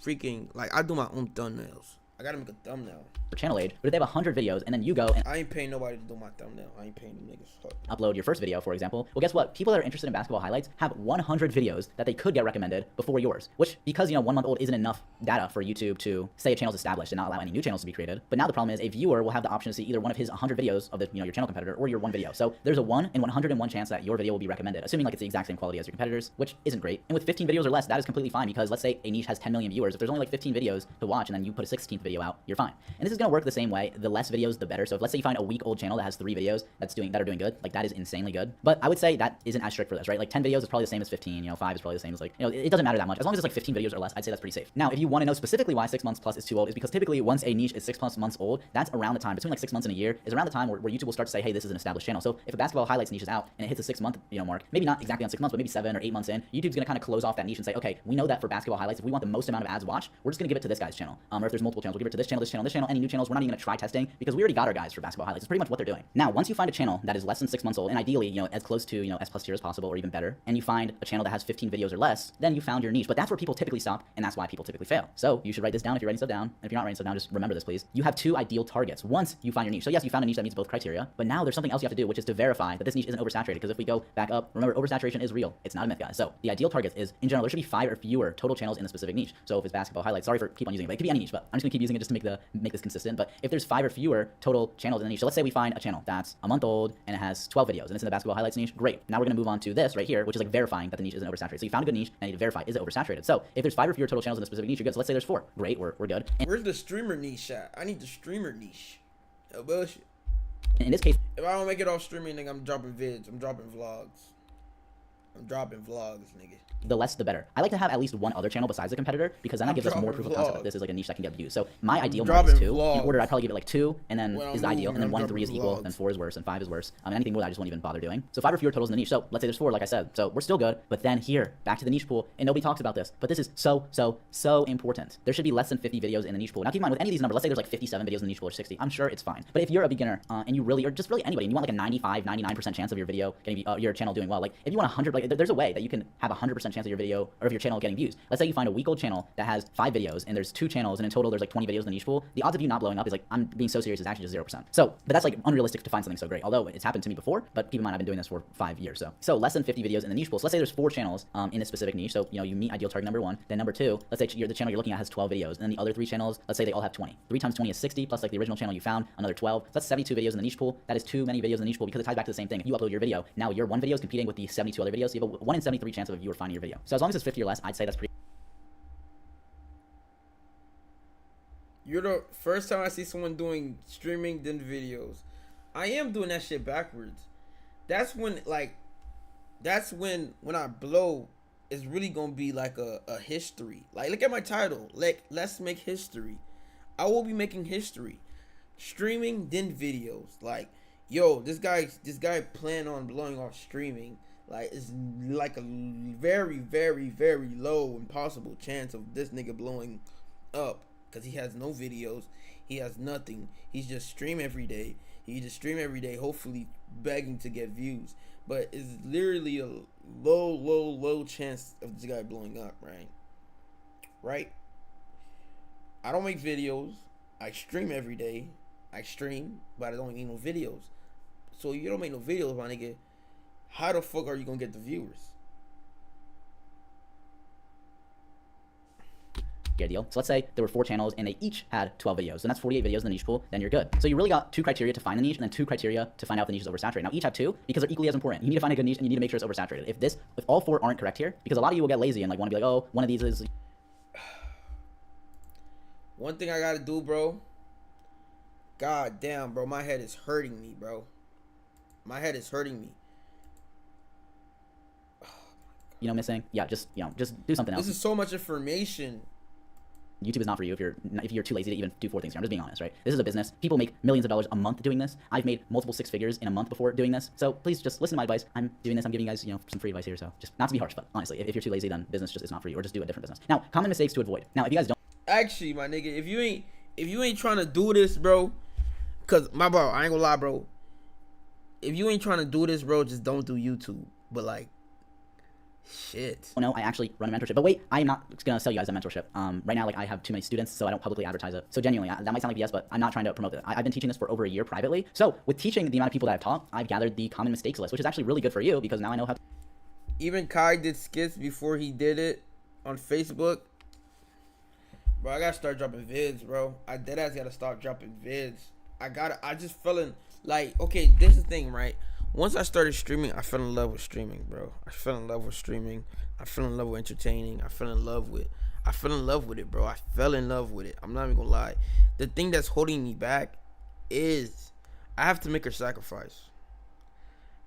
freaking, like, I do my own thumbnails. I gotta make a thumbnail. channel age, but if they have 100 videos and then you go and I ain't paying nobody to do my thumbnail. I ain't paying them niggas. Fuck. upload your first video, for example, well, guess what? People that are interested in basketball highlights have 100 videos that they could get recommended before yours, which, because, you know, 1 month old isn't enough data for YouTube to say a channel's established and not allow any new channels to be created. But now the problem is a viewer will have the option to see either one of his 100 videos of the, you know, your channel competitor or your one video. So there's a 1 in 101 chance that your video will be recommended, assuming like it's the exact same quality as your competitors, which isn't great. And with 15 videos or less, that is completely fine, because let's say a niche has 10 million viewers. If there's only like 15 videos to watch and then you put a 16th video out, you're fine. And this is going to work the same way. The less videos, the better. So if let's say you find a week old channel that has 3 videos that are doing good, like that is insanely good. But I would say that isn't as strict for this, right? Like 10 videos is probably the same as 15, you know, 5 is probably the same as like, you know, it doesn't matter that much. As long as it's like 15 videos or less, I'd say that's pretty safe. Now, if you want to know specifically why 6 months plus is too old, is because typically once a niche is 6+ months old, that's around the time, between like 6 months and a year, is around the time where YouTube will start to say, hey, this is an established channel. So if a basketball highlights niche is out and it hits a 6 month, you know, mark, maybe not exactly on 6 months, but maybe 7 or 8 months in, YouTube's going to kind of close off that niche and say, okay, we know that for basketball highlights, if we want the most amount of ads watched, we're just going to give it to this guy's channel. Or if there's multiple channels, we'll give it to this channel, this channel, this channel. Any new channels, we're not even going to try testing, because we already got our guys for basketball highlights. It's pretty much what they're doing. Now, once you find a channel that is less than 6 months old, and ideally, you know, as close to, you know, S+ tier as possible or even better, and you find a channel that has 15 videos or less, then you found your niche. But that's where people typically stop, and that's why people typically fail. So you should write this down if you're writing stuff down. And if you're not writing stuff down, just remember this, please. You have 2 ideal targets once you find your niche. So yes, you found a niche that meets both criteria, but now there's something else you have to do, which is to verify that this niche isn't oversaturated. Because if we go back up, remember, oversaturation is real. It's not a myth, guys. So the ideal target is, in general, there should be 5 or fewer total channels in a specific niche. So if it's basketball highlights, sorry for keep on using it, but it could be any niche, but I'm just gonna keep using it just to make this consistent. But if there's 5 or fewer total channels in the niche, so let's say we find a channel that's a month old and it has 12 videos and it's in the basketball highlights niche, great. Now we're gonna move on to this right here, which is like verifying that the niche isn't oversaturated. So you found a good niche and you need to verify, is it oversaturated? So if there's 5 or fewer total channels in a specific niche, you're good. So let's say there's 4, great, we're good. And Where's the streamer niche at? I need the streamer niche. No bullshit. in this case, If I don't make it off streaming, nigga, I'm dropping vids. I'm dropping vlogs. I'm dropping vlogs, nigga. the less the better. I like to have at least one other channel besides the competitor, because then that I'm gives us more dropping proof of concept that vlogs. this is like a niche that can get views. So my ideal mark is dropping 2. vlogs. In order, I'd probably give it like 2, and then When is the I'm ideal, and then moving, 1 I'm and 3 is dropping equal, vlogs. then 4 is worse, and 5 is worse. Anything more than I just won't even bother doing. So 5 or fewer totals in the niche. So let's say there's 4, like I said. So we're still good. But then here, back to the niche pool, and nobody talks about this, but this is so important. There should be less than 50 videos in the niche pool. Now keep in mind, with any of these numbers, let's say there's like 57 videos in the niche pool or 60, I'm sure it's fine. But if you're a beginner and you really, or just really anybody, and you want like a 95, 99% chance of your video getting your channel doing well, like if you want 100, like there's a way that you can have 100% chance of your video or of your channel getting views. Let's say you find a week old channel that has 5 videos and there's 2 channels, and in total there's like 20 videos in the niche pool. The odds of you not blowing up is like, I'm being so serious, is actually just 0%. So, but that's like unrealistic to find something so great. Although it's happened to me before, but keep in mind I've been doing this for 5 years. So less than 50 videos in the niche pool. So let's say there's 4 channels in a specific niche. So you know you meet ideal target number 1. Then number 2, let's say the channel you're looking at has 12 videos, and then the other 3 channels, let's say they all have 20. 3 times 20 is 60, plus like the original channel you found, another 12. So that's 72 videos in the niche pool. That is too many videos in the niche pool, because it ties back to the same thing. If you upload your video, now your one video is competing with the 72 other videos. So you have a 1 in 73 chance of a viewer finding your video. So as long as it's 50 or less, I'd say that's pretty. You're the first time I see someone doing streaming then videos. I am doing that shit backwards. That's when when I blow, it's really gonna be like a history. Like, look at my title. Like, let's make history. I will be making history. Streaming then videos. Like, yo, this guy plan on blowing off streaming. Like, it's like a very, very, very low impossible chance of this nigga blowing up. Because he has no videos. He has nothing. He's just stream every day. Hopefully begging to get views. But it's literally a low chance of this guy blowing up, right? I don't make videos. I stream every day. But I don't make no videos. So you don't make no videos, my nigga. How the fuck are you gonna get the viewers? Deal. So let's say there were 4 channels and they each had 12 videos, and that's 48 videos in the niche pool, then you're good. So you really got 2 criteria to find the niche, and then 2 criteria to find out if the niche is oversaturated. Now each have 2 because they're equally as important. You need to find a good niche and you need to make sure it's oversaturated. If all 4 aren't correct here, because a lot of you will get lazy and like want to be like, oh, one of these is. One thing I gotta do, bro. God damn, bro, my head is hurting me, bro. My head is hurting me. You know, missing. Yeah, just do something else. This is so much information. YouTube is not for you if you're too lazy to even do 4 things here. I'm just being honest, right? This is a business. People make millions of dollars a month doing this. I've made multiple 6 figures in a month before doing this. So please just listen to my advice. I'm doing this. I'm giving you guys, some free advice here. So just not to be harsh, but honestly, if you're too lazy, then business just is not for you, or just do a different business. Now, common mistakes to avoid. Now, if you guys don't. Actually, my nigga, if you ain't trying to do this, bro, cause my bro, I ain't gonna lie, bro. If you ain't trying to do this, bro, just don't do YouTube. But like, Shit. Oh no, I actually run a mentorship. But wait, I'm not gonna sell you guys a mentorship. Right now, like I have too many students, so I don't publicly advertise it. So genuinely, that might sound like BS, but I'm not trying to promote it. I've been teaching this for over a year privately. So with teaching the amount of people that I've taught, I've gathered the common mistakes list, which is actually really good for you because now I know how to. Even Kai did skits before he did it on Facebook. Bro, I gotta start dropping vids, bro. I deadass gotta start dropping vids. I just fell in, like, okay, this is the thing, right? Once I started streaming, I fell in love with streaming, bro. I fell in love with streaming. I fell in love with entertaining. I fell in love with it, bro. I fell in love with it. I'm not even gonna lie. The thing that's holding me back is I have to make a sacrifice.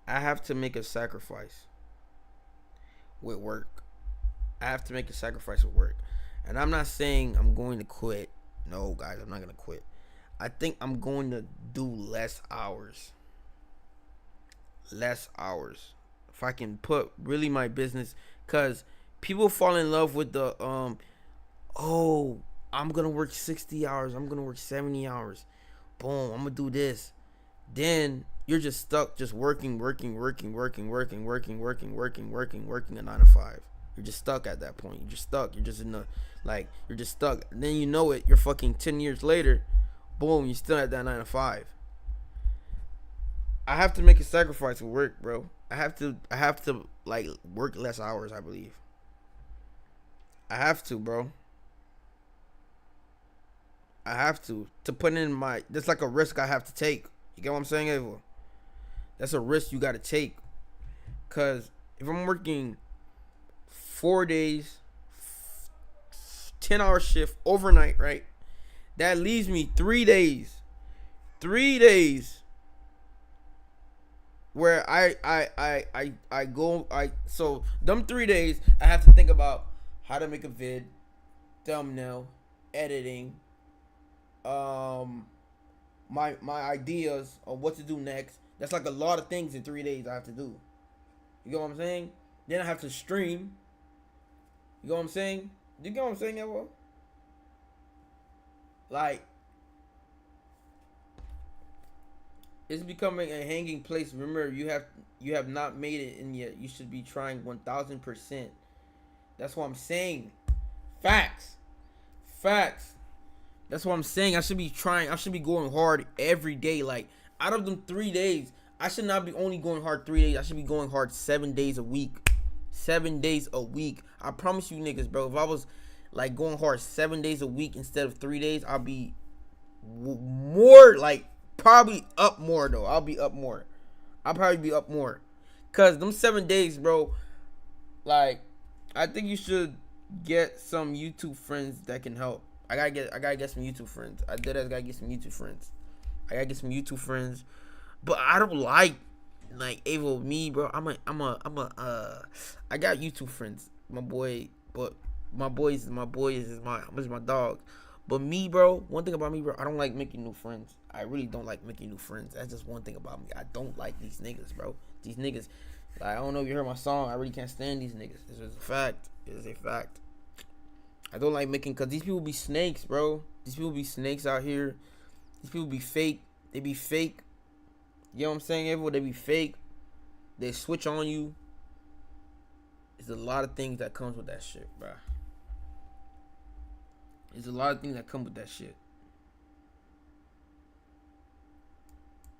I have to make a sacrifice with work. I have to make a sacrifice with work. And I'm not saying I'm going to quit. No, guys, I'm not going to quit. I think I'm going to do less hours. Less hours. If I can put really my business, because people fall in love with the, oh, I'm going to work 60 hours. I'm going to work 70 hours. Boom, I'm going to do this. Then you're just stuck just working a 9 to 5. You're just stuck at that point. You're just stuck. You're just in the, like, you're just stuck. And then you know it, you're fucking 10 years later, boom, you're still at that 9 to 5. I have to make a sacrifice with work, bro. I have to like work less hours, I believe. I have to, bro. I have to put in my, that's like a risk I have to take. You get what I'm saying, Ava? That's a risk you got to take. Because if I'm working 4 days, 10-hour shift overnight, right? That leaves me 3 days. 3 days where so them 3 days I have to think about how to make a vid, thumbnail, editing, my ideas on what to do next. That's like a lot of things in 3 days I have to do. You get what I'm saying? Then I have to stream. You get what I'm saying? You get what I'm saying, Evo? Like, it's becoming a hanging place. Remember, you have not made it in yet. You should be trying 1000%. That's what I'm saying. Facts. That's what I'm saying. I should be trying. I should be going hard every day. Like, out of them 3 days, I should not be only going hard 3 days. I should be going hard 7 days a week. 7 days a week. I promise you niggas, bro. If I was like going hard 7 days a week instead of 3 days, I'll be more, like, probably up more though. I'll be up more. I'll probably be up more. Cause them 7 days, bro, like, I think you should get some YouTube friends that can help. I gotta get some YouTube friends. I gotta get some YouTube friends. But I don't like Avo, me, bro. I got YouTube friends, my boy, but my boys is my dog. But me, bro, one thing about me, bro, I don't like making new friends. I really don't like making new friends. That's just one thing about me. I don't like these niggas, bro. These niggas, like, I don't know if you heard my song. I really can't stand these niggas. It's just a fact. It is a fact. I don't like making, because these people be snakes, bro. These people be snakes out here. These people be fake. They be fake. You know what I'm saying? Everyone, they be fake. They switch on you. There's a lot of things that comes with that shit, bro. There's a lot of things that come with that shit.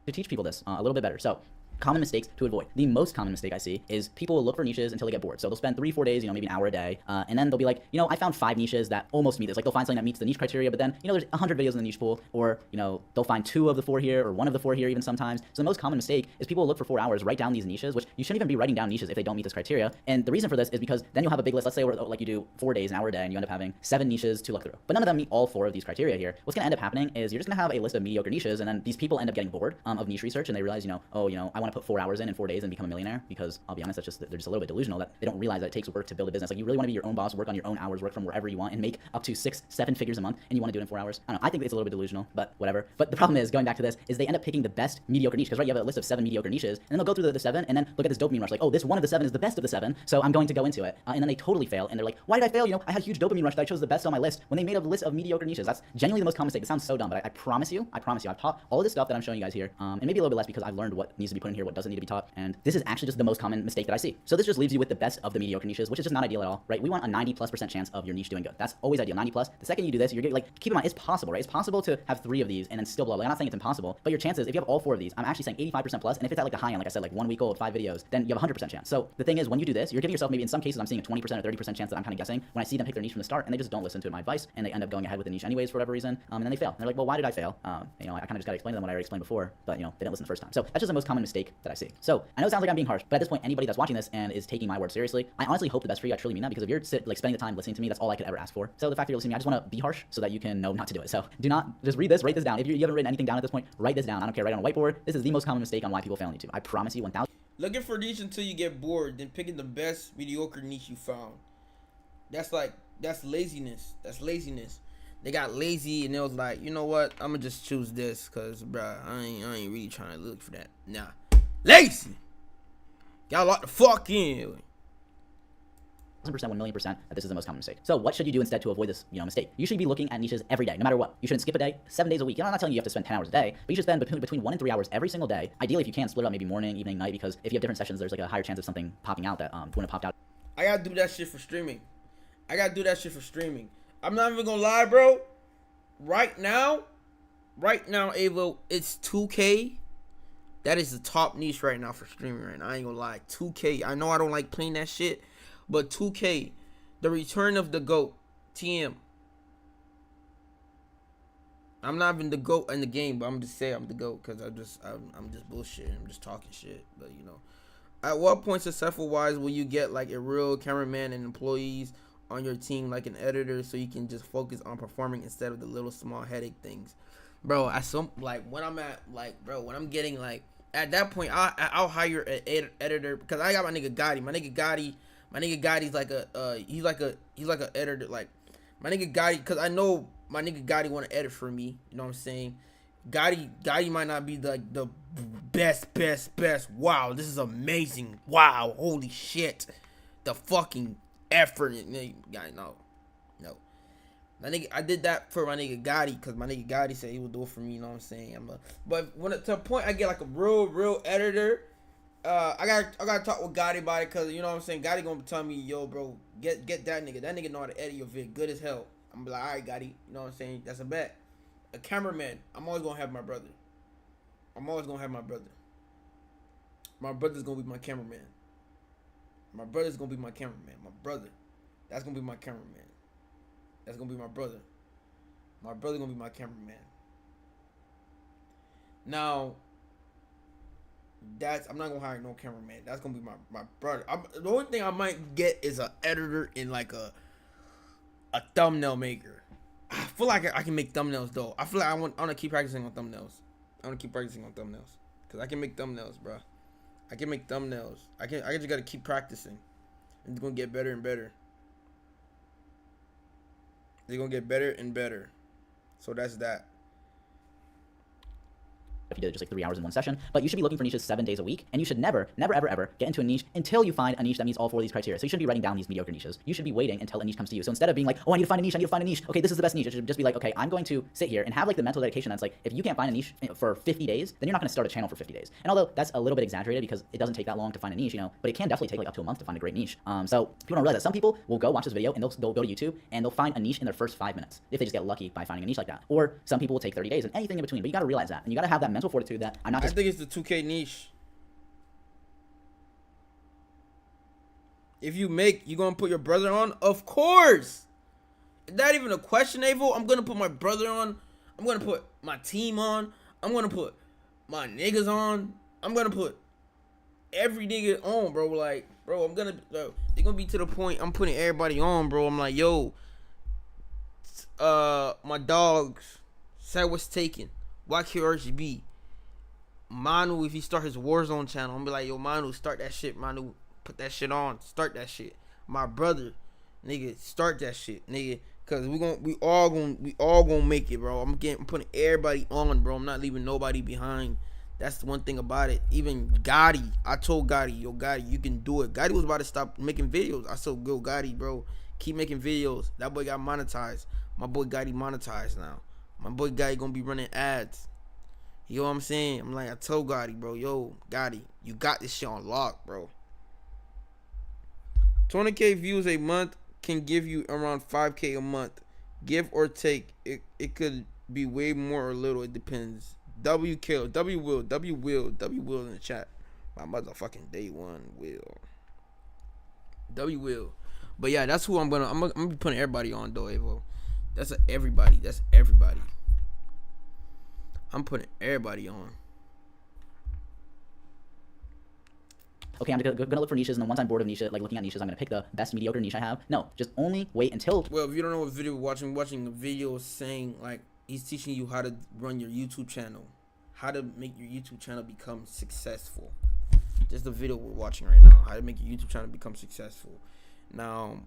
To teach people this a little bit better. So, common mistakes to avoid. The most common mistake I see is people will look for niches until they get bored. So they'll spend 3-4 days, maybe an hour a day, and then they'll be like, I found 5 niches that almost meet this. Like, they'll find something that meets the niche criteria, but then, there's 100 videos in the niche pool, or, they'll find 2 of the 4 here, or 1 of the 4 here even sometimes. So the most common mistake is people will look for 4 hours, write down these niches, which you shouldn't even be writing down niches if they don't meet this criteria. And the reason for this is because then you'll have a big list. Let's say, like, you do 4 days, an hour a day, and you end up having 7 niches to look through. But none of them meet all 4 of these criteria here. What's going to end up happening is you're just going to have a list of mediocre niches, and then these people end up getting bored of niche research, and they realize, I want to put 4 hours in 4 days and become a millionaire, because I'll be honest, they're just a little bit delusional that they don't realize that it takes work to build a business. Like, you really want to be your own boss, work on your own hours, work from wherever you want, and make up to 6-7 figures a month, and you want to do it in 4 hours. I don't know. I think it's a little bit delusional, but whatever. But the problem is, going back to this, is they end up picking the best mediocre niche, because right, you have a list of 7 mediocre niches, and then they'll go through the 7, and then look at this dopamine rush, like, oh, this one of the 7 is the best of the 7, so I'm going to go into it. And then they totally fail, and they're like, why did I fail? I had a huge dopamine rush that I chose the best on my list when they made a list of mediocre niches. That's genuinely the most common mistake. It sounds so dumb, but I promise you, I've taught all of this stuff that I'm showing you guys here, and maybe a little bit less because I've learned what needs to be put into here what doesn't need to be taught, and this is actually just the most common mistake that I see. So this just leaves you with the best of the mediocre niches, which is just not ideal at all, right? We want a 90+% chance of your niche doing good. That's always ideal, 90 plus. The second you do this, you're getting, like, keep in mind, it's possible, right? It's possible to have 3 of these and then still blow up. Like, I'm not saying it's impossible, but your chances, if you have all 4 of these, I'm actually saying 85% plus, and if it's at like the high end, like I said, like 1 week old, 5 videos, then you have a 100% chance. So the thing is, when you do this, you're giving yourself, maybe in some cases, I'm seeing a 20% or 30% chance that I'm kind of guessing when I see them pick their niche from the start, and they just don't listen to my advice, and they end up going ahead with the niche anyways for whatever reason, and then they fail. And they're like, well, why did I fail? You know, I kind of just got to explain to them what I already explained before, but, you know, they didn't listen the first time. So that's just the most common mistake that I see. So I know it sounds like I'm being harsh, but at this point, anybody that's watching this and is taking my word seriously, I honestly hope the best for you. I truly mean that, because if you're spending the time listening to me, that's all I could ever ask for. So the fact that you're listening to me, I just want to be harsh so that you can know not to do it. So do not just read this, write this down. If you haven't written anything down at this point, write this down. I don't care, write it on a whiteboard. This is the most common mistake on why people fail on YouTube. I promise you 1,000. Looking for niche until you get bored, then picking the best mediocre niche you found. That's laziness. That's laziness. They got lazy and they was like, you know what? I'm gonna just choose this because, bruh, I ain't really trying to look for that. Nah, lazy. Y'all lock the fuck in. 1,000%, 1,000,000% that this is the most common mistake. So what should you do instead to avoid this, mistake? You should be looking at niches every day, no matter what. You shouldn't skip a day, 7 days a week. I'm not telling you have to spend 10 hours a day, but you should spend between 1 and 3 hours every single day. Ideally, if you can, split it up maybe morning, evening, night, because if you have different sessions, there's like a higher chance of something popping out that wouldn't have popped out. I gotta do that shit for streaming. I'm not even gonna lie, bro. Right now, Avo, it's 2K. That is the top niche right now for streaming right now. I ain't gonna lie. 2K. I know I don't like playing that shit, but 2K, the return of the GOAT, TM. I'm not even the GOAT in the game, but I'm just saying I'm the GOAT because I'm just bullshitting. I'm just talking shit. But, you know, at what point, successful wise, will you get like a real cameraman and employees on your team, like an editor, so you can just focus on performing instead of the little small headache things, bro? When I'm getting like at that point, I'll hire an editor because I got my nigga Gotti. My nigga Gotti's like he's like a editor. Like my nigga Gotti, because I know my nigga Gotti want to edit for me. You know what I'm saying? Gotti might not be the best. Wow, this is amazing. Wow, holy shit, the fucking effort. No. My nigga, I did that for my nigga Gotti because my nigga Gotti said he would do it for me. You know what I'm saying? But when to a point I get like a real editor, I gotta talk with Gotti about it because you know what I'm saying. Gotti gonna tell me, yo, bro, get that nigga. That nigga know how to edit your vid, good as hell. I'm be like, all right, Gotti. You know what I'm saying? That's a bet. A cameraman, I'm always gonna have my brother. My brother's gonna be my cameraman. My brother, that's gonna be my cameraman. That's gonna be my brother. My brother gonna be my cameraman. Now, I'm not gonna hire no cameraman. That's gonna be my brother. The only thing I might get is an editor and like a thumbnail maker. I feel like I can make thumbnails though. I feel like I want to keep practicing on thumbnails. Cause I can make thumbnails, bro. I just gotta keep practicing. It's gonna get better and better. So that's that. If you did it just like 3 hours in one session, but you should be looking for niches 7 days a week, and you should never ever get into a niche until you find a niche that meets all 4 of these criteria. So you shouldn't be writing down these mediocre niches. You should be waiting until a niche comes to you. So instead of being like, oh, I need to find a niche, okay, this is the best niche, it should just be like, okay, I'm going to sit here and have like the mental dedication that's like, if you can't find a niche for 50 days, then you're not going to start a channel for 50 days. And although that's a little bit exaggerated because it doesn't take that long to find a niche, but it can definitely take like up to a month to find a great niche. So people don't realize that some people will go watch this video and they'll go to YouTube and they'll find a niche in their first 5 minutes if they just get lucky by finding a niche like that. Or some people will take 30 days and anything in between. But you got to realize that, and you got to have that mental fortitude that I'm not just. I think it's the 2K niche. If you gonna put your brother on? Of course. Is that even a question, Avo? I'm gonna put my brother on. I'm gonna put my team on. I'm gonna put my niggas on. I'm gonna put every nigga on, bro. Like, bro, they're gonna be to the point I'm putting everybody on, bro. I'm like, yo, my dogs said what's taken. YQRGB. Manu, if he start his Warzone channel, I'm gonna be like, yo, Manu, start that shit. Manu, put that shit on. Start that shit. My brother, nigga, start that shit, nigga. Cause we all gonna make it, bro. I'm putting everybody on, bro. I'm not leaving nobody behind. That's the one thing about it. Even Gotti, I told Gotti, yo, Gotti, you can do it. Gotti was about to stop making videos. I said, go, Gotti, bro, keep making videos. That boy got monetized. My boy Gotti monetized now. My boy Gotti gonna be running ads. You know what I'm saying? I'm like, I told Gotti, bro, yo, Gotti, you got this shit on lock, bro. 20K views a month can give you around 5K a month. Give or take. It could be way more or little. It depends. W will in the chat. My motherfucking day one will. W will. But yeah, that's who I'm gonna be putting everybody on though, Evo. That's everybody. That's everybody. I'm putting everybody on. Okay, I'm gonna look for niches, and then once I'm bored of niches, like looking at niches, I'm gonna pick the best mediocre niche I have. No, just only wait until. Well, if you don't know what video watching a video saying like he's teaching you how to run your YouTube channel, how to make your YouTube channel become successful. This is the video we're watching right now. How to make your YouTube channel become successful. Now,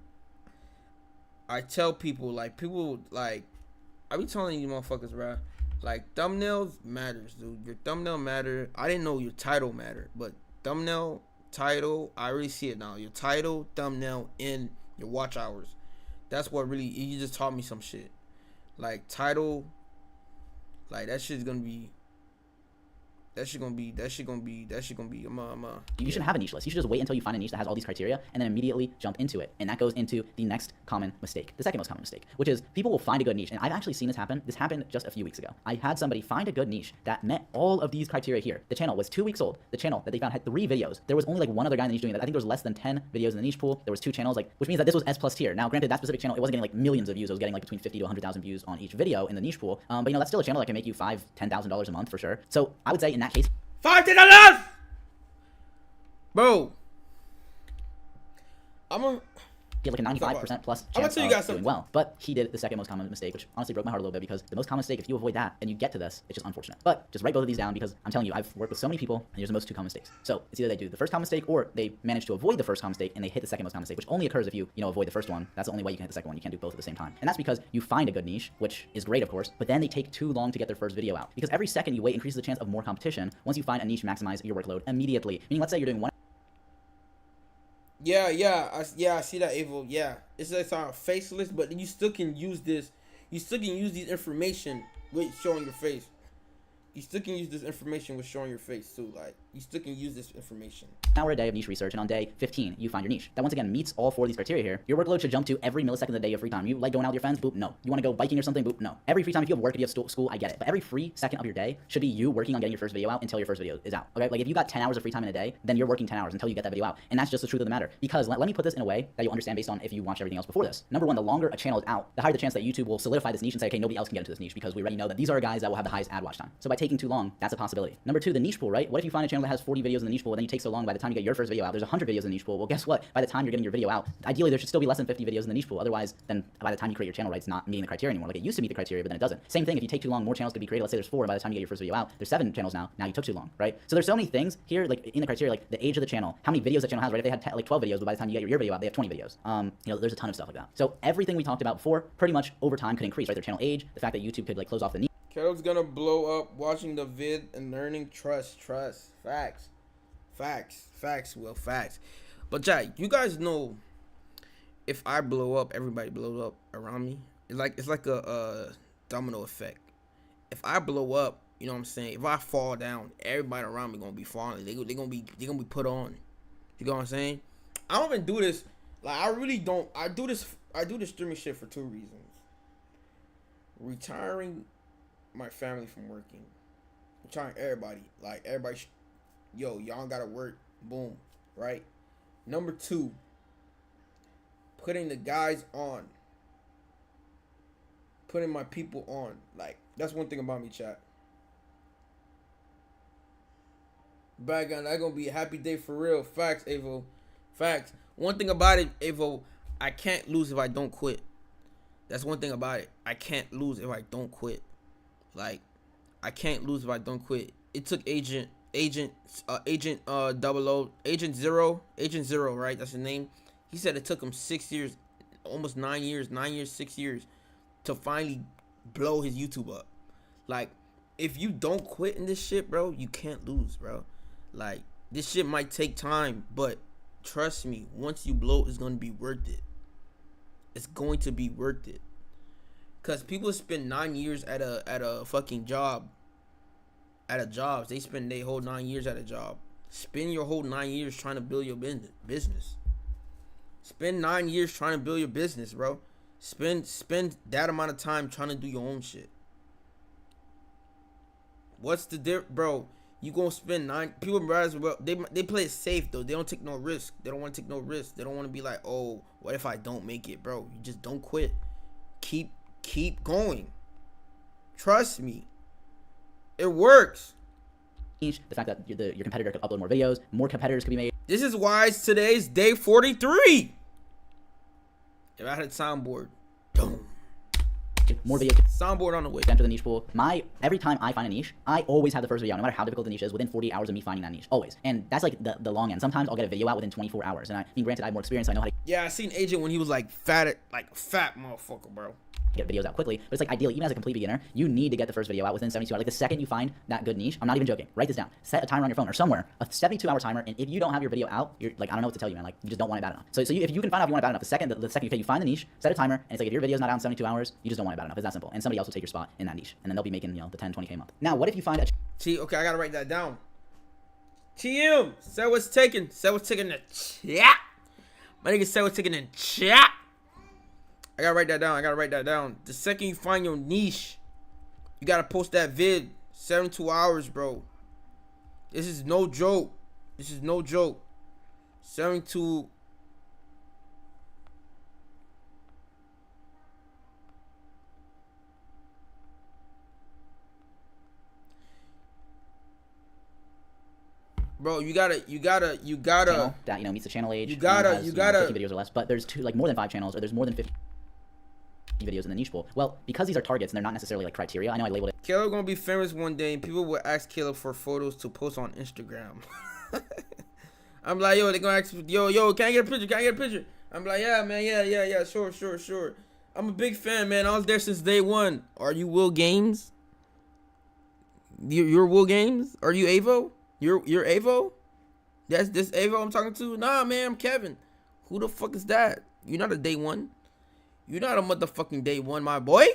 I tell people like I be telling you motherfuckers, bro. Like thumbnails matters, dude. Your thumbnail matter. I didn't know your title mattered, but thumbnail, title, I already see it now. Your title, thumbnail, and your watch hours. That's what really, you just taught me some shit. Like title, like that shit's gonna be. That shit gonna be. You shouldn't have a niche list. You should just wait until you find a niche that has all these criteria and then immediately jump into it. And that goes into the next common mistake, the second most common mistake, which is people will find a good niche. And I've actually seen this happen. This happened just a few weeks ago. I had somebody find a good niche that met all of these criteria here. The channel was 2 weeks old. The channel that they found had 3 videos. There was only like one other guy in the niche doing that. I think there was less than 10 videos in the niche pool. There was 2 channels, like, which means that this was S+ tier. Now, granted, that specific channel, it wasn't getting like millions of views. It was getting like between 50 to 100,000 views on each video in the niche pool. But you know, that's still a channel that can make you $5,000, $10,000 a month for sure. So I would say in that case, $5,000, bro. I'm a. he had like a 95% plus I'm gonna chance tell you of guys doing something. well. But he did the second most common mistake, which honestly broke my heart a little bit, because the most common mistake, if you avoid that and you get to this, it's just unfortunate. But just write both of these down, because I'm telling you, I've worked with so many people, and here's the most 2 common mistakes. So it's either they do the first common mistake, or they manage to avoid the first common mistake and they hit the second most common mistake, which only occurs if you avoid the first one. That's the only way you can hit the second one. You can't do both at the same time. And that's because you find a good niche, which is great, of course, but then they take too long to get their first video out. Because every second you wait increases the chance of more competition. Once you find a niche, maximize your workload immediately. Meaning, let's say you're doing one. Yeah, I see that, Evo. Yeah, it's like faceless, but you still can use this. You still can use these information with showing your face. You still can use this information with showing your face too. Like, you still can use this information. Hour a day of niche research, and on day 15, you find your niche. That once again meets all 4 of these criteria here. Your workload should jump to every millisecond of the day of free time. You like going out with your friends? Boop, no. You want to go biking or something? Boop, no. Every free time, if you have work, if you have school, I get it. But every free second of your day should be you working on getting your first video out until your first video is out. Okay? Like, if you got 10 hours of free time in a day, then you're working 10 hours until you get that video out. And that's just the truth of the matter. Because let me put this in a way that you'll understand based on if you watched everything else before this. Number 1, the longer a channel is out, the higher the chance that YouTube will solidify this niche and say, okay, nobody else can get into this niche, because we already know that these are guys that will have the highest ad watch time. So by taking too long, that's a possibility. Number 2, the niche pool, right? What if you find a channel that has 40 videos in the niche pool, and then you take so long, by the time you get your first video out, there's 100 videos in the niche pool. Well, guess what? By the time you're getting your video out, ideally there should still be less than 50 videos in the niche pool. Otherwise, then by the time you create your channel, right, it's not meeting the criteria anymore. Like, it used to meet the criteria, but then it doesn't. Same thing, if you take too long, more channels could be created. Let's say there's 4, and by the time you get your first video out, there's 7 channels now. Now you took too long, right? So there's so many things here, like in the criteria, like the age of the channel, how many videos the channel has, right? If they had like 12 videos, but by the time you get your video out, they have 20 videos. There's a ton of stuff like that. So everything we talked about before, pretty much over time could increase, right? Their channel age, the fact that YouTube could like close off the niche. Caleb's gonna blow up watching the vid and learning. Trust. Facts. Well, facts. But Jack, you guys know, if I blow up, everybody blows up around me. It's like a domino effect. If I blow up, you know what I'm saying? If I fall down, everybody around me gonna be falling. They gonna be put on. You know what I'm saying? I don't even do this. Like, I really don't. I do this streaming shit for 2 reasons. Retiring my family from working. Retiring everybody. Like, everybody, y'all gotta work. Boom. Right? Number 2, putting the guys on. Putting my people on. Like, that's one thing about me, chat. Back on, that's gonna be a happy day for real. Facts, Avo. Facts. One thing about it, Avo, I can't lose if I don't quit. That's one thing about it. I can't lose if I don't quit. Like, I can't lose if I don't quit. It took Agent Zero, right? That's his name. He said it took him 6 years, almost 9 years, 6 years, to finally blow his YouTube up. Like, if you don't quit in this shit, bro, you can't lose, bro. Like, this shit might take time, but trust me, once you blow, it's gonna be worth it. It's going to be worth it. Cause people spend 9 years at a fucking job, at a job. They spend their whole 9 years at a job. Spend your whole 9 years trying to build your business. Spend 9 years trying to build your business, bro. Spend that amount of time trying to do your own shit. What's the difference, bro? You gonna spend 9 people, well, they play it safe though. They don't take no risk. They don't want to take no risk. They don't want to be like, oh, what if I don't make it, bro? You just don't quit. Keep going. Trust me. It works. The fact that your competitor could upload more videos, more competitors could be made. This is why today's day 43. If I had a soundboard, boom. More videos Soundboard on the way. enter the niche pool. Every time I find a niche, I always have the first video, no matter how difficult the niche is, within 48 hours of me finding that niche. Always. And that's like the long end. Sometimes I'll get a video out within 24 hours. And I mean, granted, I have more experience. So I know how to Yeah, I seen Agent when he was like fat motherfucker, bro. get videos out quickly. But it's like ideally, even as a complete beginner, you need to get the first video out within 72 hours. Like the second you find that good niche, I'm not even joking. Write this down. Set a timer on your phone or somewhere, a 72-hour timer. And if you don't have your video out, you're like, I don't know what to tell you, man. Like you just don't want it bad enough. So if you can find out if you want it bad enough, the second you find the niche, set a timer. And it's like if your video's not out in 72 hours, you just don't want it bad enough. It's that simple. And somebody else will take your spot in that niche, and then they'll be making the 10, 20K a month. Now, what if you find a Okay, I gotta write that down. TM, say what's taking. Say what's taking the chat. My nigga say what's taking in chat. I gotta write that down. The second you find your niche, you gotta post that vid. 72 hours, bro. This is no joke. 72. Bro, you gotta channel that meets the channel age. You gotta 50 videos or less. But there's more than 5 channels, or there's more than 50 videos in the niche pool. Well, because these are targets and they're not necessarily like criteria. I know I labeled it. Caleb gonna be famous one day, and people will ask Caleb for photos to post on Instagram. I'm like, yo, they gonna ask, yo, can I get a picture? I'm like, yeah, man, yeah, sure. I'm a big fan, man. I was there since day one. Are you Will Games? You're Will Games? Are you Avo? You're Avo? That's this Avo I'm talking to? Nah, man, I'm Kevin. Who the fuck is that? You're not a day one. You're not a motherfucking day one, my boy.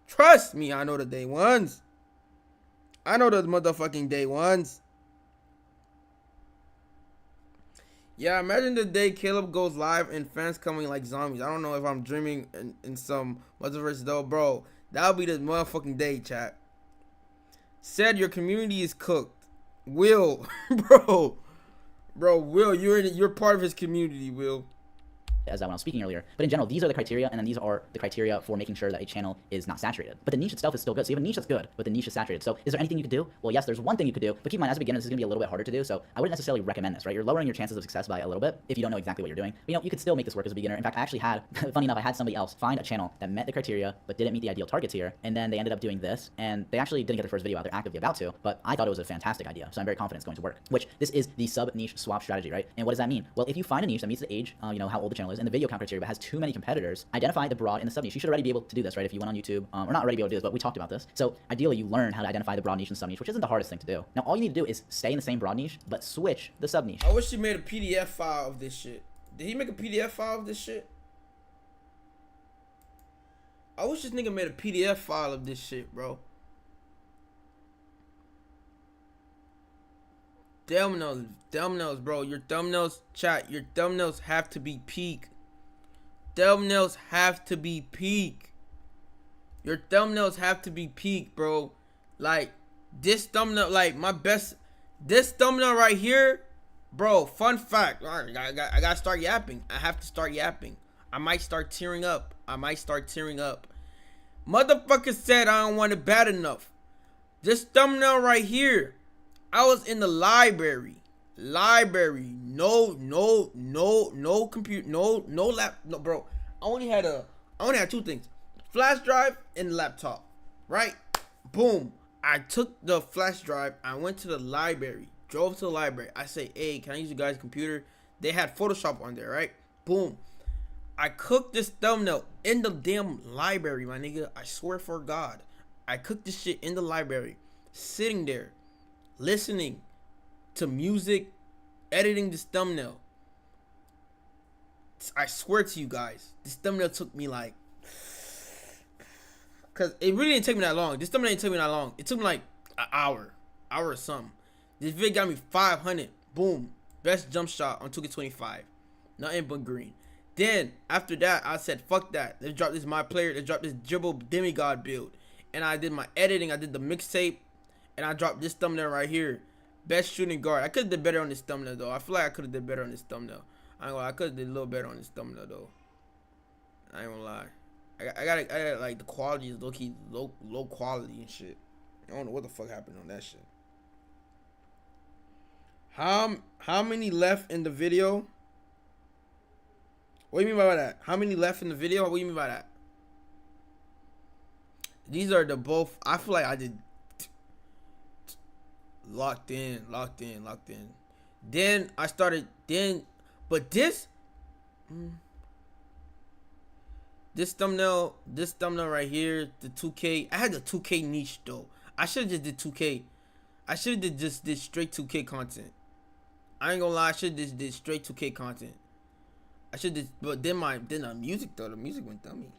Trust me, I know the day ones. I know the motherfucking day ones. Yeah, imagine the day Caleb goes live and fans coming like zombies. I don't know if I'm dreaming in some multiverse though, bro. That'll be the motherfucking day, chat. Said your community is cooked. Will, bro, Will, you're part of his community, Will. As when I was speaking earlier. But in general, these are the criteria, and then these are the criteria for making sure that a channel is not saturated. But the niche itself is still good. So you have a niche that's good, but the niche is saturated. So is there anything you could do? Well, yes, there's one thing you could do, but keep in mind, as a beginner, this is going to be a little bit harder to do. So I wouldn't necessarily recommend this, right? You're lowering your chances of success by a little bit if you don't know exactly what you're doing. But, you could still make this work as a beginner. In fact, I actually had, funny enough, I had somebody else find a channel that met the criteria, but didn't meet the ideal targets here. And then they ended up doing this, and they actually didn't get their first video out. They're actively about to, but I thought it was a fantastic idea. So I'm very confident it's going to work, which this is the sub niche swap strategy, right? And what does that mean? Well, if you find a niche that meets the age, how old the channel is, and the video count criteria, but has too many competitors, identify the broad and the sub niche. You should already be able to do this, right? If you went on YouTube, or not already be able to do this, but we talked about this. So ideally, you learn how to identify the broad niche and sub niche, which isn't the hardest thing to do. Now, all you need to do is stay in the same broad niche, but switch the sub niche. I wish he made a PDF file of this shit. Did he make a PDF file of this shit? I wish this nigga made a PDF file of this shit, bro. Thumbnails, bro. Your thumbnails, chat. Your thumbnails have to be peak. Thumbnails have to be peak. Your thumbnails have to be peak, bro. Like, this thumbnail, like, this thumbnail right here, bro, fun fact. All right, I gotta start yapping. I have to start yapping. I might start tearing up. Motherfucker said I don't want it bad enough. This thumbnail right here, I was in the library. No computer, no bro. I only had two things. Flash drive and laptop. Right? Boom. I took the flash drive, I went to the library, drove to the library. I say, hey, can I use you guys' computer? They had Photoshop on there, right? Boom. I cooked this thumbnail in the damn library, my nigga. I swear for God. I cooked this shit in the library. Sitting there, listening to music, editing this thumbnail. I swear to you guys, this thumbnail took me like, cause it really didn't take me that long. This thumbnail didn't take me that long. It took me like an hour or something. This vid got me 500. Boom. Best jump shot on 2K25. Nothing but green. Then, after that, I said, fuck that. Let's drop this my player. Let's drop this dribble demigod build. And I did my editing. I did the mixtape. And I dropped this thumbnail right here. Best shooting guard. I could have did better on this thumbnail, though. I feel like I could have did better on this thumbnail. I could have did a little better on this thumbnail, though. I ain't gonna lie. I got like, the quality is low-key, low quality and shit. I don't know what the fuck happened on that shit. How many left in the video? What do you mean by that? How many left in the video? What do you mean by that? These are the both. I feel like I did locked in. Then I started. But this thumbnail right here, the 2K. I had the 2K niche though. I should have just did 2K. I should have just did straight 2K content. I ain't gonna lie. I should just did straight 2K content. I should just, but then the music though, the music went dummy.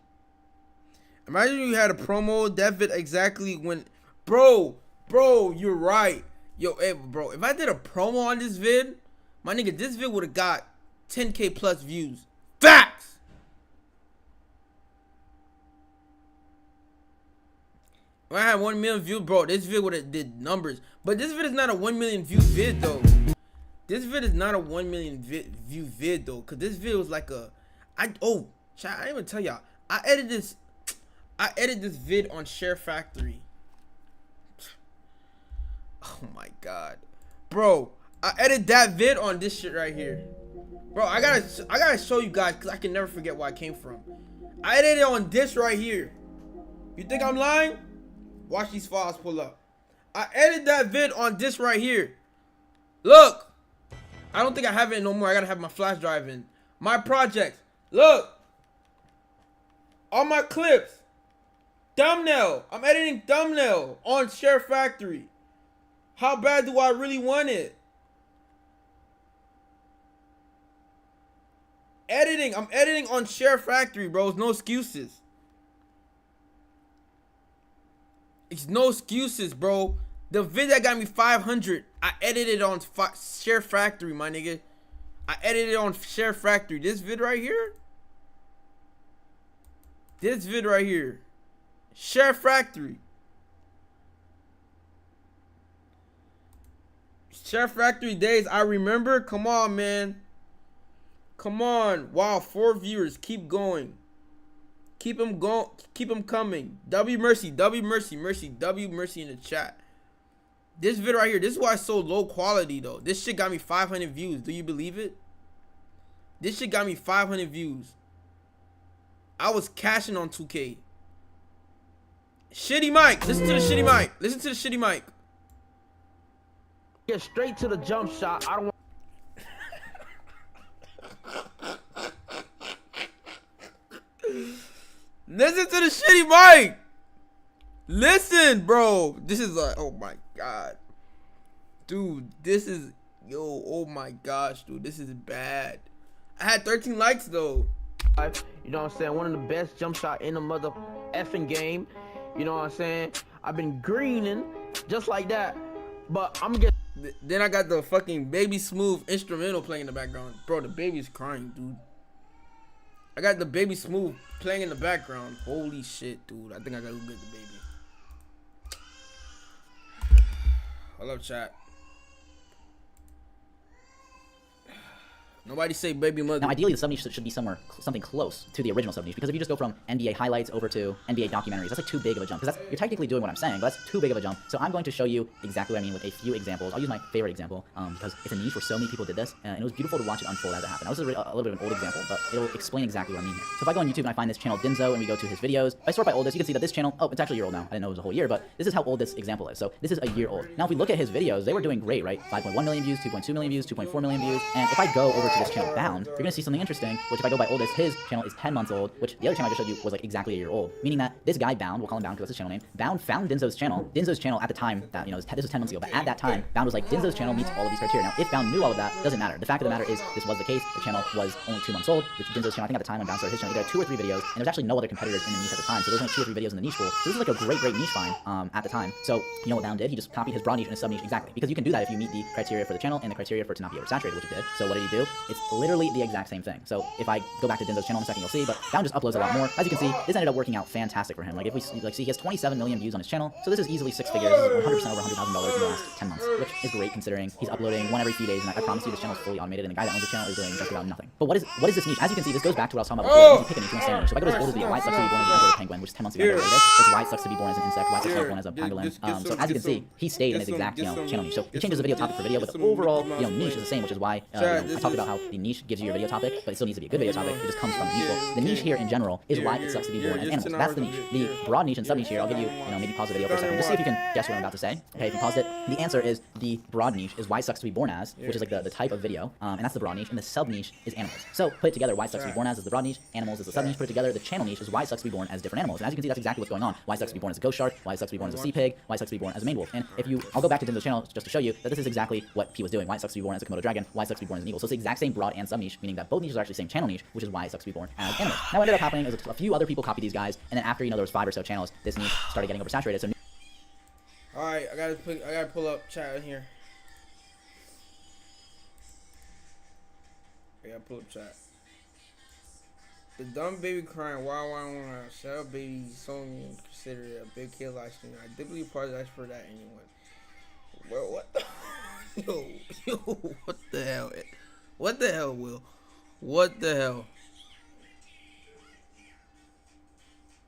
Imagine you had a promo that fit exactly when, bro, you're right. Yo, hey, bro, if I did a promo on this vid, my nigga, this vid would have got 10K plus views. Facts. When I had 1 million views, bro, this vid would have did numbers. But this vid is not a 1 million view vid though. This vid is not a 1 million view vid though, cause this vid was like I didn't even tell y'all. I edited this vid on Share Factory. Oh my god, bro! I edited that vid on this shit right here, bro. I gotta show you guys, cause I can never forget where I came from. I edited it on this right here. You think I'm lying? Watch these files pull up. I edited that vid on this right here. Look. I don't think I have it no more. I gotta have my flash drive in. My projects. Look. All my clips. Thumbnail. I'm editing thumbnail on Share Factory. How bad do I really want it? Editing. I'm editing on Share Factory, bro. It's no excuses. It's no excuses, bro. The video that got me 500, I edited on Share Factory, my nigga. I edited on Share Factory. This vid right here. This vid right here. Share Factory. Share Factory days, I remember. Come on, man. Come on. Wow, 4 viewers. Keep going. Keep them going. Keep them coming. W Mercy. W Mercy. Mercy. W Mercy in the chat. This video right here, this is why it's so low quality though. This shit got me 500 views. Do you believe it? This shit got me 500 views. I was cashing on 2K. Shitty mic. Listen to the shitty mic. Listen to the shitty mic. Get straight to the jump shot. I don't want. Listen to the shitty mic. Listen, bro. This is like, oh my god. Dude, this is, yo, oh my gosh, dude. This is bad. I had 13 likes though. You know what I'm saying? One of the best jump shot in the mother effing game. You know what I'm saying? I've been greening just like that. But I'm gonna get. Then I got the fucking Baby Smooth instrumental playing in the background. Bro, the baby's crying, dude. I got the Baby Smooth playing in the background. Holy shit, dude. I think I gotta go get the baby. I love chat. Nobody say baby mother. Now, ideally, the sub niche should be something close to the original sub niche, because if you just go from NBA highlights over to NBA documentaries, that's like too big of a jump. Because you're technically doing what I'm saying, but that's too big of a jump. So I'm going to show you exactly what I mean with a few examples. I'll use my favorite example because it's a niche where so many people did this, and it was beautiful to watch it unfold as it happened. Now, this is a little bit of an old example, but it'll explain exactly what I mean here. So if I go on YouTube and I find this channel Dinzo and we go to his videos, if I sort by oldest, you can see that this channel, oh, it's actually a year old now. I didn't know it was a whole year, but this is how old this example is. So this is a year old. Now, if we look at his videos, they were doing great, right? 5.1 million views, 2.2 million views, 2.4 million views, and if I go over to this channel, Bound, you're gonna see something interesting, which if I go by oldest, his channel is 10 months old, which the other channel I just showed you was like exactly a year old. Meaning that this guy, Bound, we'll call him Bound because that's his channel name, Bound found Dinzo's channel. Dinzo's channel at the time that, you know, this was 10 months ago, but at that time, Bound was like, Dinzo's channel meets all of these criteria. Now, if Bound knew all of that, doesn't matter. The fact of the matter is, this was the case. The channel was only 2 months old, which Dinzo's channel, I think at the time when Bound started his channel, he had 2 or 3 videos, and there's actually no other competitors in the niche at the time, so there's only 2 or 3 videos in the niche pool. So this is like a great niche find at the time. So, you know what Bound did? He just copied his broad niche and his sub niche exactly, because you can do that if you meet the criteria for the channel and the criteria for it to not be oversaturated, which it did. So what did he do? It's literally the exact same thing. So if I go back to Dinzo's channel in a second, you'll see, but Bound just uploads a lot more. As you can see, this ended up working out fantastic for him. Like if we see, he has 27 million views on his channel, so this is easily 6 figures. This is 100% over $100,000 in the last 10 months, which is great considering he's uploading one every few days, and I promise you this channel is fully automated, and the guy that owns the channel is doing just about nothing. But what is this niche? As you can see, this goes back to what I was talking about before. You pick a niche, you want to stay on it. So if I go to his oldest video, why it sucks to be born as an inverted penguin, which is 10 months ago I rated it, is why it sucks to be born as an insect, why it sucks to be born as a pangolin. So as you can see, he stayed in his exact, you know, channel niche. So he changes the video topic for video, but the overall, you know, niche is the same, which is why you know, I talked about how the niche gives you your video topic, but it still needs to be a good video topic. It just comes from the niche. Well, the niche here in general is why it sucks to be born as animals. That's the niche. The broad niche and sub niche here, I'll give you, you know, maybe pause the video for a second, just see if you can guess what I'm about to say. Okay, if you paused it, the answer is the broad niche is why it sucks to be born as, which is like the type of video, and that's the broad niche, and the sub niche is animals. So put it together, why it sucks to be born as is the broad niche, animals is the sub niche. Put it together, the channel niche is why it sucks to be born as different animals. And as you can see, that's exactly what's going on. Why it sucks to be born as a ghost shark, why it sucks to be born as a sea pig, why it sucks to be born as a maned wolf. And if you, I'll go back to Dinzo's channel just to show you that this is exactly what he was doing. Why it sucks to be born as a Komodo dragon, why it sucks to be born as an eagle. So it's the exact same broad and sub niche, meaning that both niches are actually the same channel niche, which is why it sucks to be born as animals. Now what ended up happening is a few other people copied these guys, and then after, you know, there was 5 or so channels, this niche started getting oversaturated. So alright, I gotta pull up chat in here. I gotta pull up chat. The dumb baby crying, why, shut up baby, Sony consider it a big kill live stream. I deeply apologize for that anyone. Well, what the yo, what the hell? What the hell, Will? What the hell?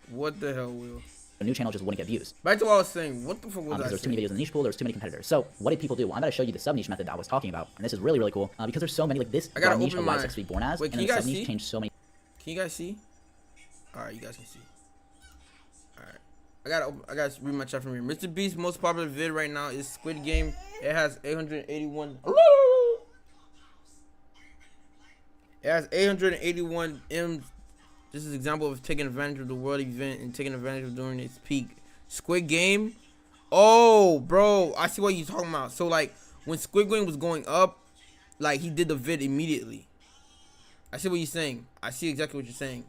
What the hell, Will? a new channel just wouldn't get views. Back to what I was saying. What the fuck was Because I there's too saying? many videos in the niche pool, there's too many competitors. So what did people do? Well, I'm going to show you the sub niche method that I was talking about, and this is really cool because there's so many, like this I gotta niche open of why my- sex to be born as, Wait, and can then you the guys sub niche see? changed so many. Can you guys see? Alright, you guys can see. Alright. I gotta read my chat from here. Mr. Beast's most popular vid right now is Squid Game. It has 881. It has 881 M's. This is an example of taking advantage of the world event and taking advantage of during its peak. Squid Game. Oh, bro, I see what you're talking about. So like when Squid Game was going up, like he did the vid immediately. I see what you're saying. I see exactly what you're saying.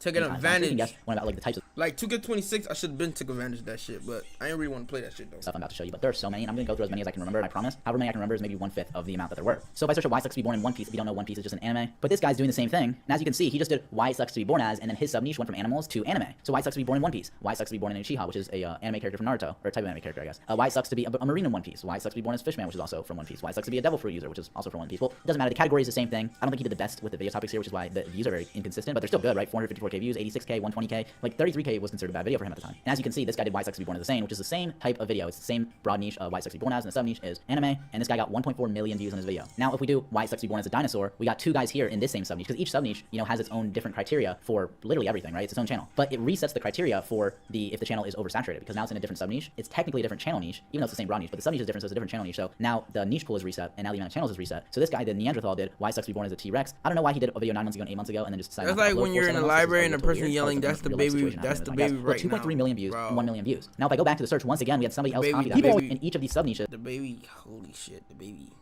Taking So you advantage. can guess one about like the types of Like 2K26, I should have been took advantage of that shit, but I didn't really want to play that shit though. stuff I'm about to show you, but there are so many, and I'm going to go through as many as I can remember, and I promise. However many I can remember is maybe 1/5 of the amount that there were. So if I search Why Sucks to Be Born in One Piece, if you don't know, One Piece is just an anime. But this guy's doing the same thing, and as you can see, he just did Why It Sucks to Be Born As, and then his sub-niche went from animals to anime. So Why It Sucks to Be Born in One Piece, Why It Sucks to Be Born in Uchiha, which is a anime character from Naruto, or a type of anime character, I guess. Why It Sucks to Be a Marine in One Piece, Why It Sucks to Be Born as Fishman, which is also from One Piece, Why It Sucks to Be a Devil Fruit user, which is also from One Piece. Well, it doesn't matter, the category is the same thing. I don't think he did the best with the video topics here, which is why the views are very inconsistent, but they're still good, right? 454k views, 86k, 120k, like 33k was considered a bad video for him at the time. And as you can see, this guy did Why It Sucks to Be Born as the same, which is the same type of video. It's the same broad niche of Why It Sucks to Be Born As, and the sub niche is anime, and this guy got 1.4 million views on his video. Now, if we do Why It Sucks to Be Born As a Dinosaur, we got 2 guys here in this same sub niche, because each sub niche, you know, has its own different criteria for literally everything, right? It's its own channel. But it resets the criteria for if the channel is oversaturated, because now it's in a different sub niche. It's technically a different channel niche, even though it's the same broad niche, but the sub niche is different, so it's a different channel niche. So now the niche pool is reset, and now the amount of channels is reset. So this guy, the Neanderthal, did Why It Sucks to Be Born As a T-Rex. I don't know why he did a video 9 months ago and 8 months ago, and then just decided That's not to like upload when you're for in a 7 months. library It's and a totally person weird. yelling, It's like "That's the a real-life baby- situation that's happening the with it, I baby guess. right But 2.3 now, million views, bro. 1 million views. Now if I go back to the search, once again, we had somebody else baby- copy the that. People baby- in each of these sub niches. The baby, holy shit, the baby.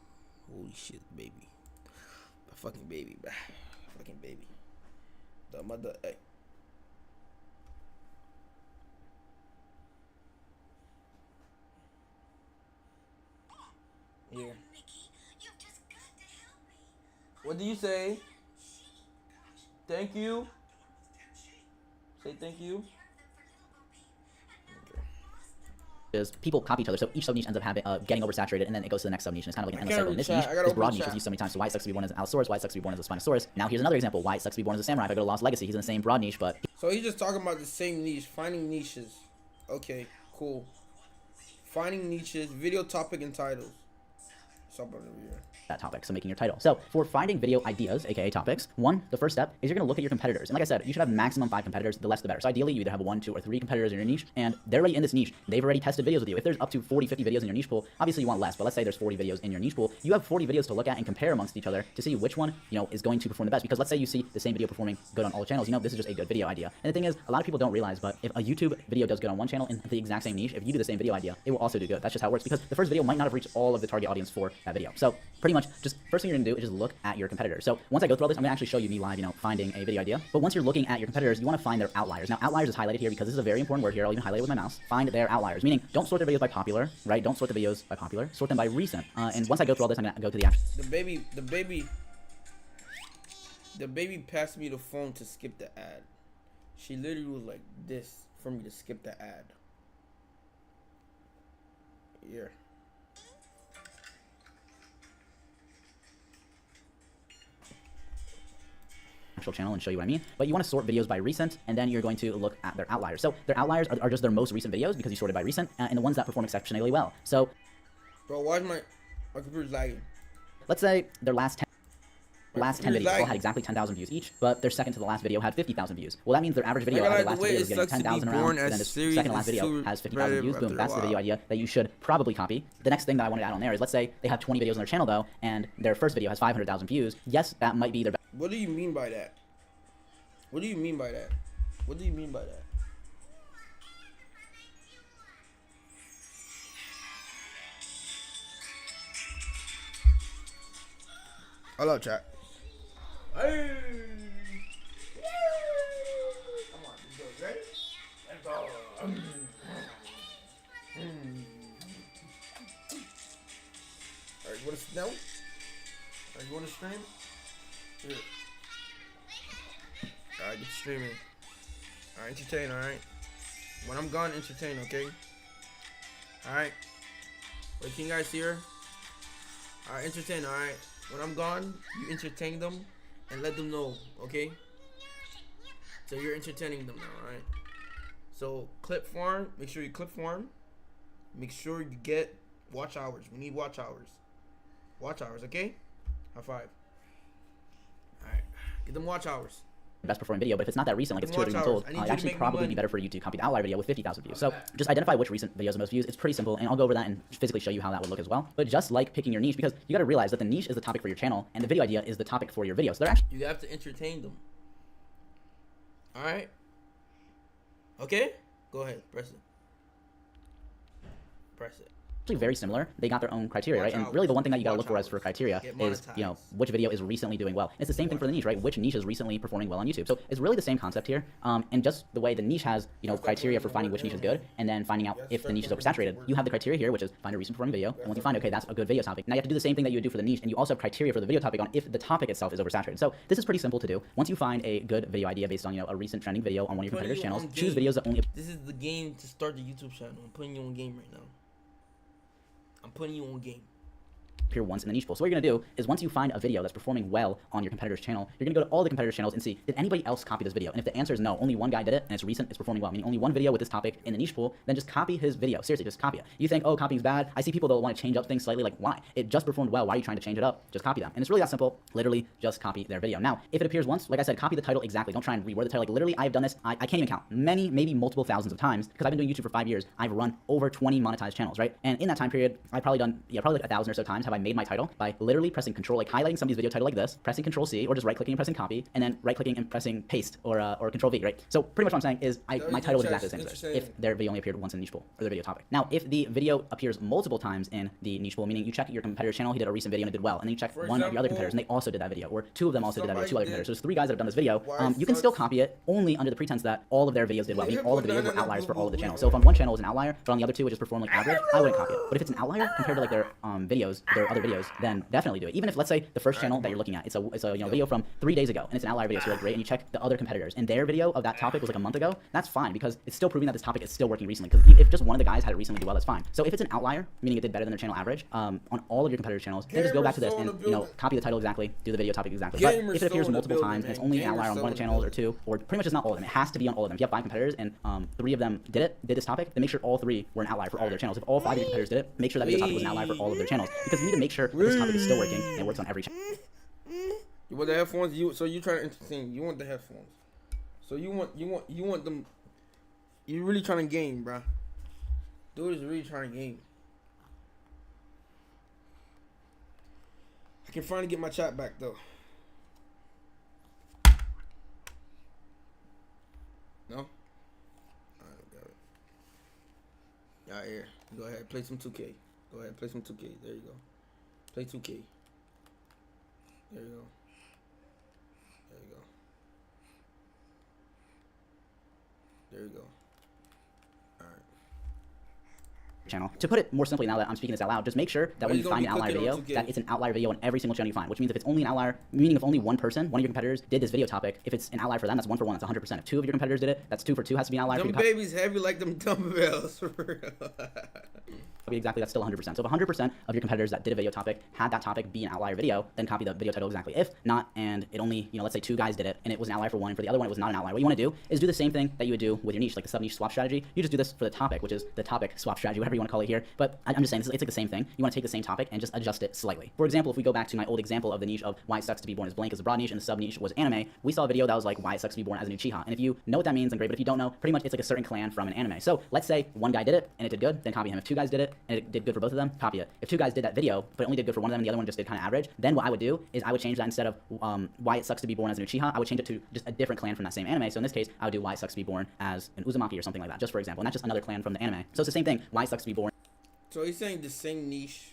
Holy shit, the baby. The fucking baby, bruh. Fucking baby. The mother, hey. Yeah. What do you say? Thank you. Say thank you. Is people copy each other, so each sub niche ends up having getting oversaturated, and then it goes to the next sub niche, and it's kind of like an endless can't cycle. And this read niche, chat. I gotta this broad open niche, chat. is used so many times. So Why It Sucks to Be Born As an Allosaurus, Why It Sucks to Be Born As a Spinosaurus. Now here's another example. Why It Sucks to Be Born As a Samurai. If I go to Lost Legacy, he's in the same broad niche, but So he's just talking about the same niche, finding niches. Okay, cool. Finding niches, video topic and titles. Stop over here. that topic, so making your title. So for finding video ideas, aka topics, the first step is you're gonna look at your competitors. And like I said, you should have maximum 5 competitors, the less the better. So ideally you either have 1, 2, or 3 competitors in your niche, and they're already in this niche. They've already tested videos with you. If there's up to 40, 50 videos in your niche pool, obviously you want less, but let's say there's 40 videos in your niche pool, you have 40 videos to look at and compare amongst each other to see which one, is going to perform the best. Because let's say you see the same video performing good on all channels, this is just a good video idea. And the thing is, a lot of people don't realize, but if a YouTube video does good on one channel in the exact same niche, if you do the same video idea, it will also do good. That's just how it works, because the first video might not have reached all of the target audience for that video. So pretty much, just first thing you're gonna do is just look at your competitors. So once I go through all this, I'm gonna actually show you me live, finding a video idea. But once you're looking at your competitors, you want to find their outliers. Now, outliers is highlighted here because this is a very important word here. I'll even highlight it with my mouse. Find their outliers, meaning don't sort their videos by popular, right? Don't sort the videos by popular. Sort them by recent. And once I go through all this, I'm gonna go to the actual. The baby passed me the phone to skip the ad. She literally was like this for me to skip the ad. Yeah. Actual channel and show you what I mean. But you want to sort videos by recent, and then you're going to look at their outliers. So their outliers are just their most recent videos because you sorted by recent, and the ones that perform exceptionally well. So, bro, why is my computer's lagging? Let's say their last 10 videos all lagging. had exactly 10,000 views each, but their second to the last video had 50,000 views. Well, that means their average video, their last video is getting 10,000 around, and then the second to last video has 50,000 views. Boom, that's the video idea that you should probably copy. The next thing that I wanted to add on there is, let's say they have 20 videos on their channel though, and their first video has 500,000 views. Yes, that might be their best. What do you mean by that? What do you mean by that? What do you mean by that? Hello, chat. Hey! Come on, let's go. Ready? Let's go. Alright, you want to know? Alright, you want to stream? Here. Alright, get streaming. Alright, entertain, alright? When I'm gone, entertain, okay? Alright? Wait, can you guys hear? Alright, entertain, alright? When I'm gone, you entertain them and let them know, okay? So you're entertaining them now, alright? So clip farm, make sure you clip farm. Make sure you get watch hours. We need watch hours. Watch hours, okay? High five. Alright, get them watch hours. Best performing video, but if it's not that recent, like it's 2 or 3 months old, it'd actually probably be better for you to copy the outlier video with 50,000 views. So just identify which recent videos have most views. It's pretty simple, and I'll go over that and physically show you how that would look as well. But just like picking your niche, because you got to realize that the niche is the topic for your channel, and the video idea is the topic for your video. So they're actually You have to entertain them. Alright? Okay? Go ahead, press it. Press it. very similar. They got their own criteria, right? And really the one thing that you gotta look for as for criteria is, which video is recently doing well. And it's the same thing for the niche, right? Which niche is recently performing well on YouTube. So it's really the same concept here. And just the way the niche has, criteria for finding which niche is good, and then finding out if the niche is oversaturated. You have the criteria here, which is find a recent performing video. And once you find, okay, that's a good video topic, now you have to do the same thing that you would do for the niche, and you also have criteria for the video topic on if the topic itself is oversaturated. So this is pretty simple to do. Once you find a good video idea based on, a recent trending video on one of your competitors' channels, choose videos that only... This is the game to start the YouTube channel. I'm putting you on game right now. I'm putting you on game. Appear once in the niche pool. So what you're going to do is once you find a video that's performing well on your competitor's channel, you're going to go to all the competitors' channels and see, did anybody else copy this video? And if the answer is no, only one guy did it, and it's recent, it's performing well, meaning only one video with this topic in the niche pool, then just copy his video. Seriously, just copy it. You think, oh, copying's bad. I see people that want to change up things slightly, like, why? It just performed well. Why are you trying to change it up? Just copy them. And it's really that simple. Literally, just copy their video. Now, if it appears once, like I said, copy the title exactly. Don't try and reword the title. Like, literally, I've done this, I can't even count. Many, maybe multiple thousands of times, because I've been doing YouTube for 5 years. I've run over 20 monetized channels, right? And in that time period, I've probably done, probably like 1,000 or so times have I made my title by literally pressing Control, like highlighting somebody's video title like this, pressing Control C, or just right-clicking and pressing copy, and then right-clicking and pressing paste, or Control V, right? So pretty much what I'm saying is my title is exactly the same as theirs, if their video only appeared once in the niche pool, or their video topic. Now, if the video appears multiple times in the niche pool, meaning you check your competitor's channel, he did a recent video and it did well, and then you check one of your other competitors and they also did that video, or two of them also did that video, two other competitors. So there's 3 guys that have done this video. You can still copy it only under the pretense that all of their videos did well, meaning all of the videos were outliers for all of the channels. So if on one channel is an outlier, but on the other 2 it just performed like average, I wouldn't copy it. But if it's an outlier compared to like their videos, their other videos, then definitely do it. Even if, let's say, the first channel that you're looking at, it's a video from 3 days ago, and it's an outlier video, so you're like, great, and you check the other competitors, and their video of that topic was like a month ago, that's fine, because it's still proving that this topic is still working recently, because if just one of the guys had it recently do well, that's fine. So if it's an outlier, meaning it did better than their channel average, on all of your competitors' channels, then just go back to this and, copy the title exactly, do the video topic exactly. But if it appears multiple times, and it's only an outlier on one of the channels, or 2, or pretty much it's not all of them, it has to be on all of them. If you have 5 competitors, and 3 of them did this topic, then make sure all 3 were an outlier for all of their channels. If all 5 of your competitors did it, make sure that video topic was an outlier for all of their channels, because because you need to make sure that this topic is still working and it works on every channel. You want the headphones? You trying to entertain? You want the headphones? So you want them? You really trying to game, bruh. Dude is really trying to game. I can finally get my chat back though. No? Alright, got it. Y'all here. Go ahead, play some 2K. Go ahead, play some 2K. There you go. Play 2K. There you go. There you go. There you go. Channel. To put it more simply, now that I'm speaking this out loud, just make sure that when you find an outlier video, 2K. that it's an outlier video on every single channel you find, which means if it's only an outlier, meaning if only one person, one of your competitors did this video topic, if it's an outlier for them, that's 1 for 1, that's 100%. If 2 of your competitors did it, that's 2 for 2, has to be an outlier. Them babies heavy like them dumbbells, for real. Exactly, that's still 100%. So if 100% of your competitors that did a video topic had that topic be an outlier video, then copy the video title exactly. If not, and it only, let's say 2 guys did it, and it was an outlier for one, and for the other one it was not an outlier, what you want to do is do the same thing that you would do with your niche, like the sub-niche swap strategy. You just do this for the topic, which is the topic swap strategy, whatever you want to call it here. But I'm just saying, it's like the same thing. You want to take the same topic and just adjust it slightly. For example, if we go back to my old example of the niche of why it sucks to be born as blank as a broad niche, and the sub-niche was anime, we saw a video that was like why it sucks to be born as an Uchiha. And if you know what that means, then great, but if you don't know, pretty much it's like a certain clan from an anime. So let's say one guy did it, and it did good, then copy him. If 2 guys did it, and it did good for both of them, copy it. If 2 guys did that video, but it only did good for one of them, and the other one just did kind of average, then what I would do is I would change that instead of why it sucks to be born as an Uchiha, I would change it to just a different clan from that same anime. So in this case, I would do why it sucks to be born as an Uzumaki or something like that, just for example, and that's just another clan from the anime. So it's the same thing, why it sucks to be born. So he's saying the same niche.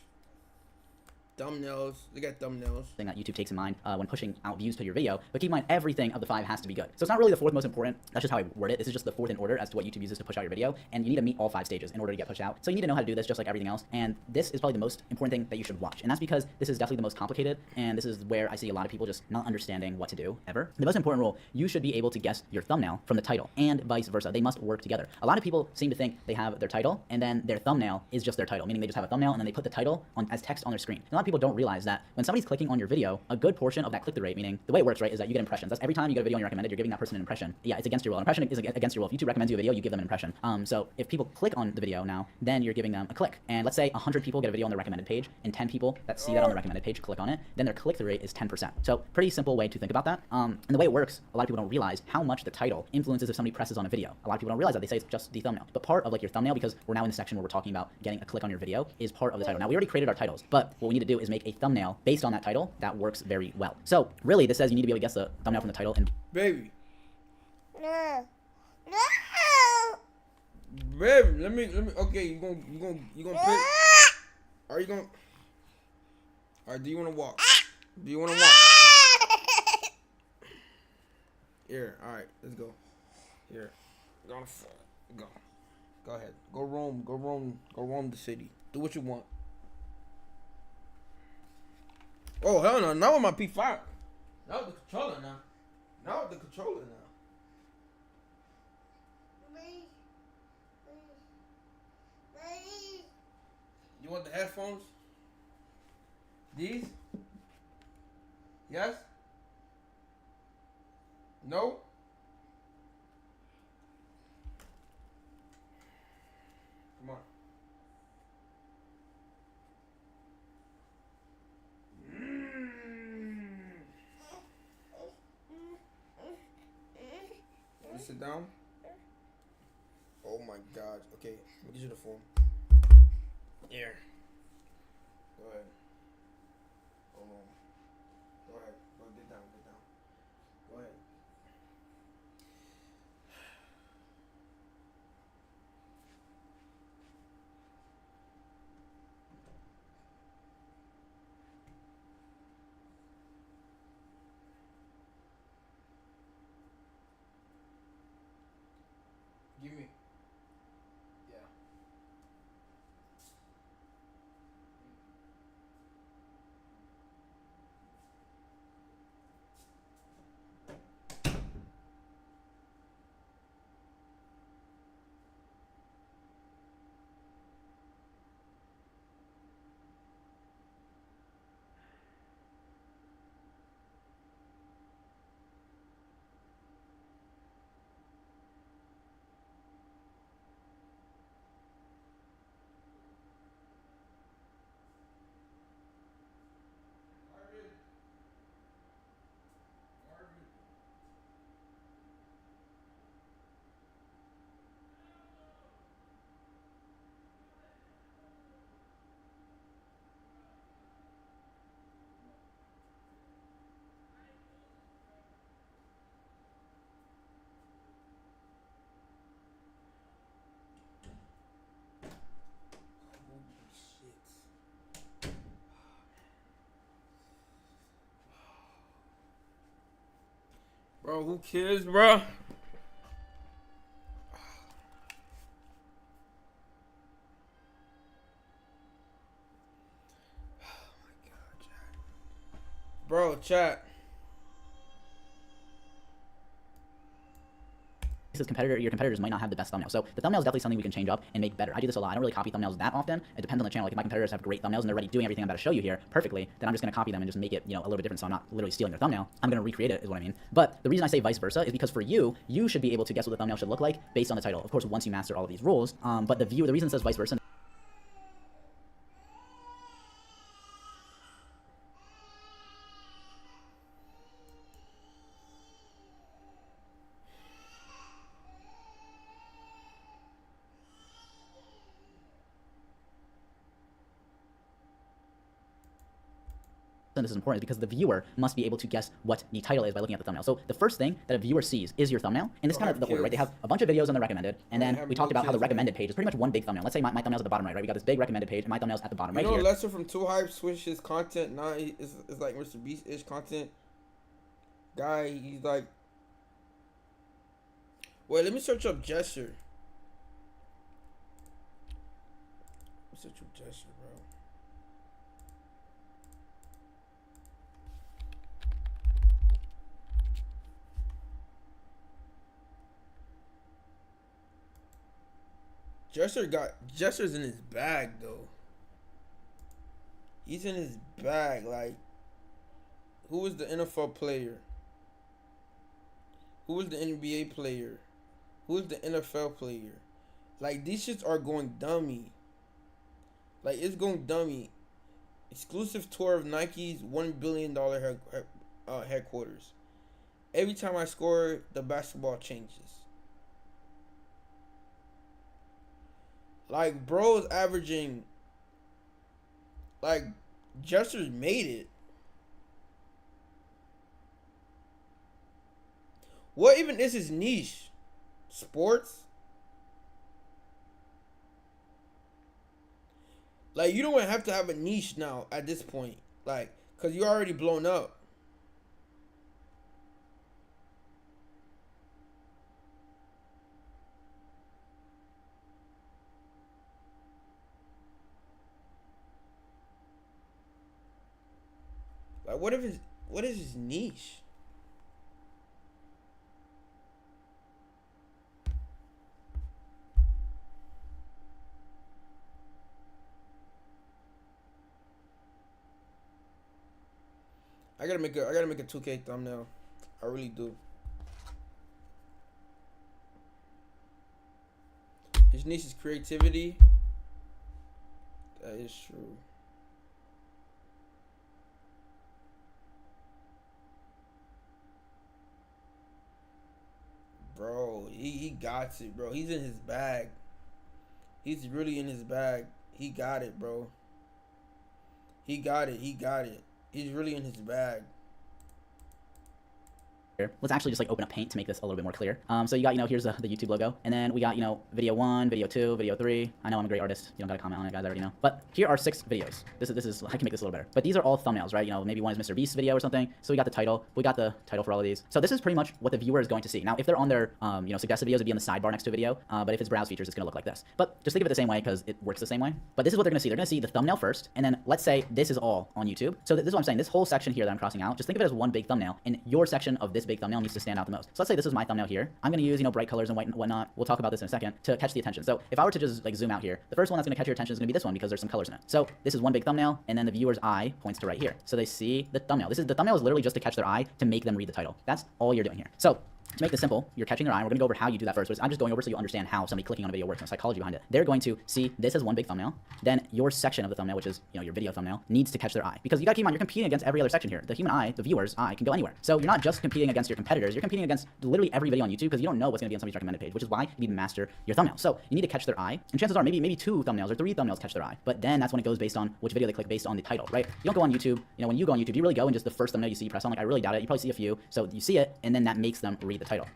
Thumbnails. They got thumbnails. Thing that YouTube takes in mind when pushing out views to your video, but keep in mind everything of the 5 has to be good. So it's not really the 4th most important, that's just how I word it. This is just the 4th in order as to what YouTube uses to push out your video, and you need to meet all 5 stages in order to get pushed out. So you need to know how to do this just like everything else, and this is probably the most important thing that you should watch, and that's because this is definitely the most complicated, and this is where I see a lot of people just not understanding what to do ever. The most important rule, you should be able to guess your thumbnail from the title, and vice versa. They must work together. A lot of people seem to think they have their title, and then their thumbnail is just their title, meaning they just have a thumbnail and then they put the title on as text on their screen. And a lot of people don't realize that when somebody's clicking on your video, a good portion of that click-through rate, meaning the way it works, right, is that you get impressions. That's every time you get a video on your recommended, you're giving that person an impression. Yeah, it's against your will. An impression is against your will. If YouTube recommends you a video, you give them an impression. So if people click on the video now, then you're giving them a click. And let's say 100 people get a video on the recommended page, and 10 people that see that on the recommended page click on it, then their click-through rate is 10%. So pretty simple way to think about that. And the way it works, a lot of people don't realize how much the title influences if somebody presses on a video. A lot of people don't realize that. They say it's just the thumbnail. But part of like your thumbnail, because we're now in the section where we're talking about getting a click on your video, is part of the title. Now we already created our titles, but what we need to do is make a thumbnail based on that title that works very well. So really, this says you need to be able to guess the thumbnail from the title. And Baby. No. No. Baby, let me. Okay, you gonna pick? Are you gonna? All right. Do you want to walk? Do you want to walk? Here. All right. Let's go. Here. Go on the floor. Go. Go ahead. Go roam. Go roam. Go roam the city. Do what you want. Oh hell no! Not with my P5. Not with the controller now. Not with the controller now. You want the headphones? These? Yes? No? Come on. You sit down. Oh my God. Okay, let me get you the phone. Here. Go ahead. Hold on. Go ahead. Go get down. Get down. Go ahead. Give me. Yeah. Bro, who cares, bro? Bro, chat. Your competitors might not have the best thumbnail. So the thumbnail is definitely something we can change up and make better. I do this a lot. I don't really copy thumbnails that often. It depends on the channel. Like if my competitors have great thumbnails and they're already doing everything I'm about to show you here perfectly, then I'm just going to copy them and just make it, a little bit different. So I'm not literally stealing their thumbnail. I'm going to recreate it is what I mean. But the reason I say vice versa is because for you should be able to guess what the thumbnail should look like based on the title. Of course, once you master all of these rules. But the reason it says vice versa and this is important because the viewer must be able to guess what the title is by looking at the thumbnail. So the first thing that a viewer sees is your thumbnail, and this is kind of the order, right? They have a bunch of videos on the recommended, and then we talked about how the recommended page is pretty much one big thumbnail. Let's say my thumbnail's at the bottom right? We got this big recommended page, and my thumbnail's at the bottom right here. Lester from Too Hype switched his content. Now it's like Mr. Beast-ish content. Guy, he's like... Wait, let me search up Gesture. Let me search up Gesture, bro. Jester's in his bag though. He's in his bag. Like, who is the NFL player? Who is the NBA player? Who is the NFL player? Like, these shits are going dummy. Like, it's going dummy. Exclusive tour of Nike's $1 billion headquarters. Every time I score, the basketball changes. Like, bro's averaging, like, Jester's made it. What even is his niche? Sports? Like, you don't have to have a niche now at this point. Like, because you're already blown up. Like, what is his niche? I gotta make a 2K thumbnail. I really do. His niche is creativity. That is true. Bro, he got it, bro. He's in his bag. He's really in his bag. He got it, bro. He got it. He's really in his bag. Let's actually just like open up Paint to make this a little bit more clear. So you got, here's the YouTube logo, and then we got, video 1, video 2, video 3. I know I'm a great artist. You don't gotta comment on it, guys. I already know. But here are 6 videos. This is I can make this a little better. But these are all thumbnails, right? Maybe one is Mr. Beast's video or something. So we got the title. We got the title for all of these. So this is pretty much what the viewer is going to see. Now, if they're on their, suggested videos, it'd be on the sidebar next to a video. But if it's browse features, it's gonna look like this. But just think of it the same way because it works the same way. But this is what they're gonna see. They're gonna see the thumbnail first, and then let's say this is all on YouTube. So this is what I'm saying. This whole section here that I'm crossing out, just think of it as one big thumbnail, and your section of this big thumbnail needs to stand out the most. So let's say this is my thumbnail here. I'm going to use, bright colors and white and whatnot. We'll talk about this in a second to catch the attention. So if I were to just like zoom out here, the first one that's going to catch your attention is going to be this one because there's some colors in it. So this is one big thumbnail, and then the viewer's eye points to right here. So they see the thumbnail. The thumbnail is literally just to catch their eye to make them read the title. That's all you're doing here. So to make this simple, you're catching their eye. We're going to go over how you do that first. But I'm just going over so you understand how somebody clicking on a video works and the psychology behind it. They're going to see this as one big thumbnail. Then your section of the thumbnail, which is your video thumbnail, needs to catch their eye. Because you got to keep in mind, you're competing against every other section here. The human eye, the viewer's eye, can go anywhere. So you're not just competing against your competitors. You're competing against literally every video on YouTube because you don't know what's going to be on somebody's recommended page, which is why you need to master your thumbnail. So you need to catch their eye. And chances are maybe 2 thumbnails or 3 thumbnails catch their eye. But then that's when it goes based on which video they click based on the title, right? You don't go on YouTube. When you go on YouTube, you really go and just the first thumbnail you see, you press on. Like, I really doubt it. You probably see a few. So you see it, and then that makes them read the title.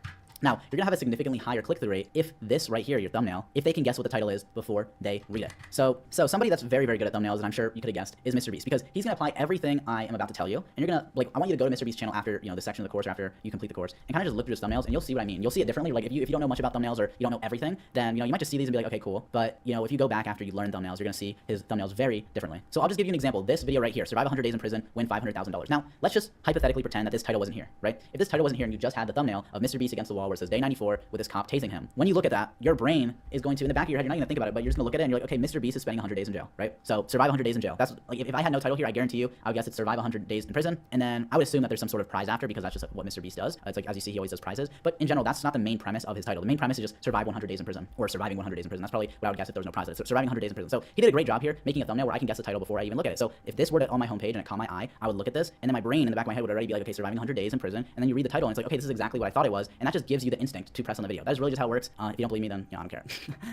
Now, you're gonna have a significantly higher click-through rate if this right here, your thumbnail, if they can guess what the title is before they read it. So somebody that's very, very good at thumbnails, and I'm sure you could have guessed, is Mr. Beast, because he's gonna apply everything I am about to tell you, and you're gonna, like, I want you to go to Mr. Beast's channel after, this section of the course, or after you complete the course, and kind of just look through his thumbnails, and you'll see what I mean. You'll see it differently. Like, if you don't know much about thumbnails, or you don't know everything, then, you might just see these and be like, okay, cool. But, if you go back after you learn thumbnails, you're gonna see his thumbnails very differently. So I'll just give you an example. This video right here, survive 100 days in prison, win $500,000. Now, let's just hypothetically pretend that this title wasn't here, right? If this title wasn't here and you just had the thumbnail of Mr. Beast against the wall where it says day 94 with this cop tasing him, when you look at that, your brain is going to, in the back of your head, you're not gonna think about it, but you're just gonna look at it and you're like, okay, Mr. Beast is spending 100 days in jail, right? So survive 100 days in jail. That's like, if I had no title here, I guarantee you, I would guess it's survive 100 days in prison, and then I would assume that there's some sort of prize after, because that's just what Mr. Beast does. It's like, as you see, he always does prizes. But in general, that's not the main premise of his title. The main premise is just survive 100 days in prison, or surviving 100 days in prison. That's probably what I would guess if there was no prize. So surviving 100 days in prison. So he did a great job here making a thumbnail where I can guess the title before I even look at it. So if this were on my homepage and it caught my eye, I would look at this, and then my brain in the back of my head would already be like, okay, surviving 100 days in prison, and then you read the title and it's like, okay, this is exactly what I thought it was, and that just gives you the instinct to press on the video. That is really just how it works. If you don't believe me, then I don't care.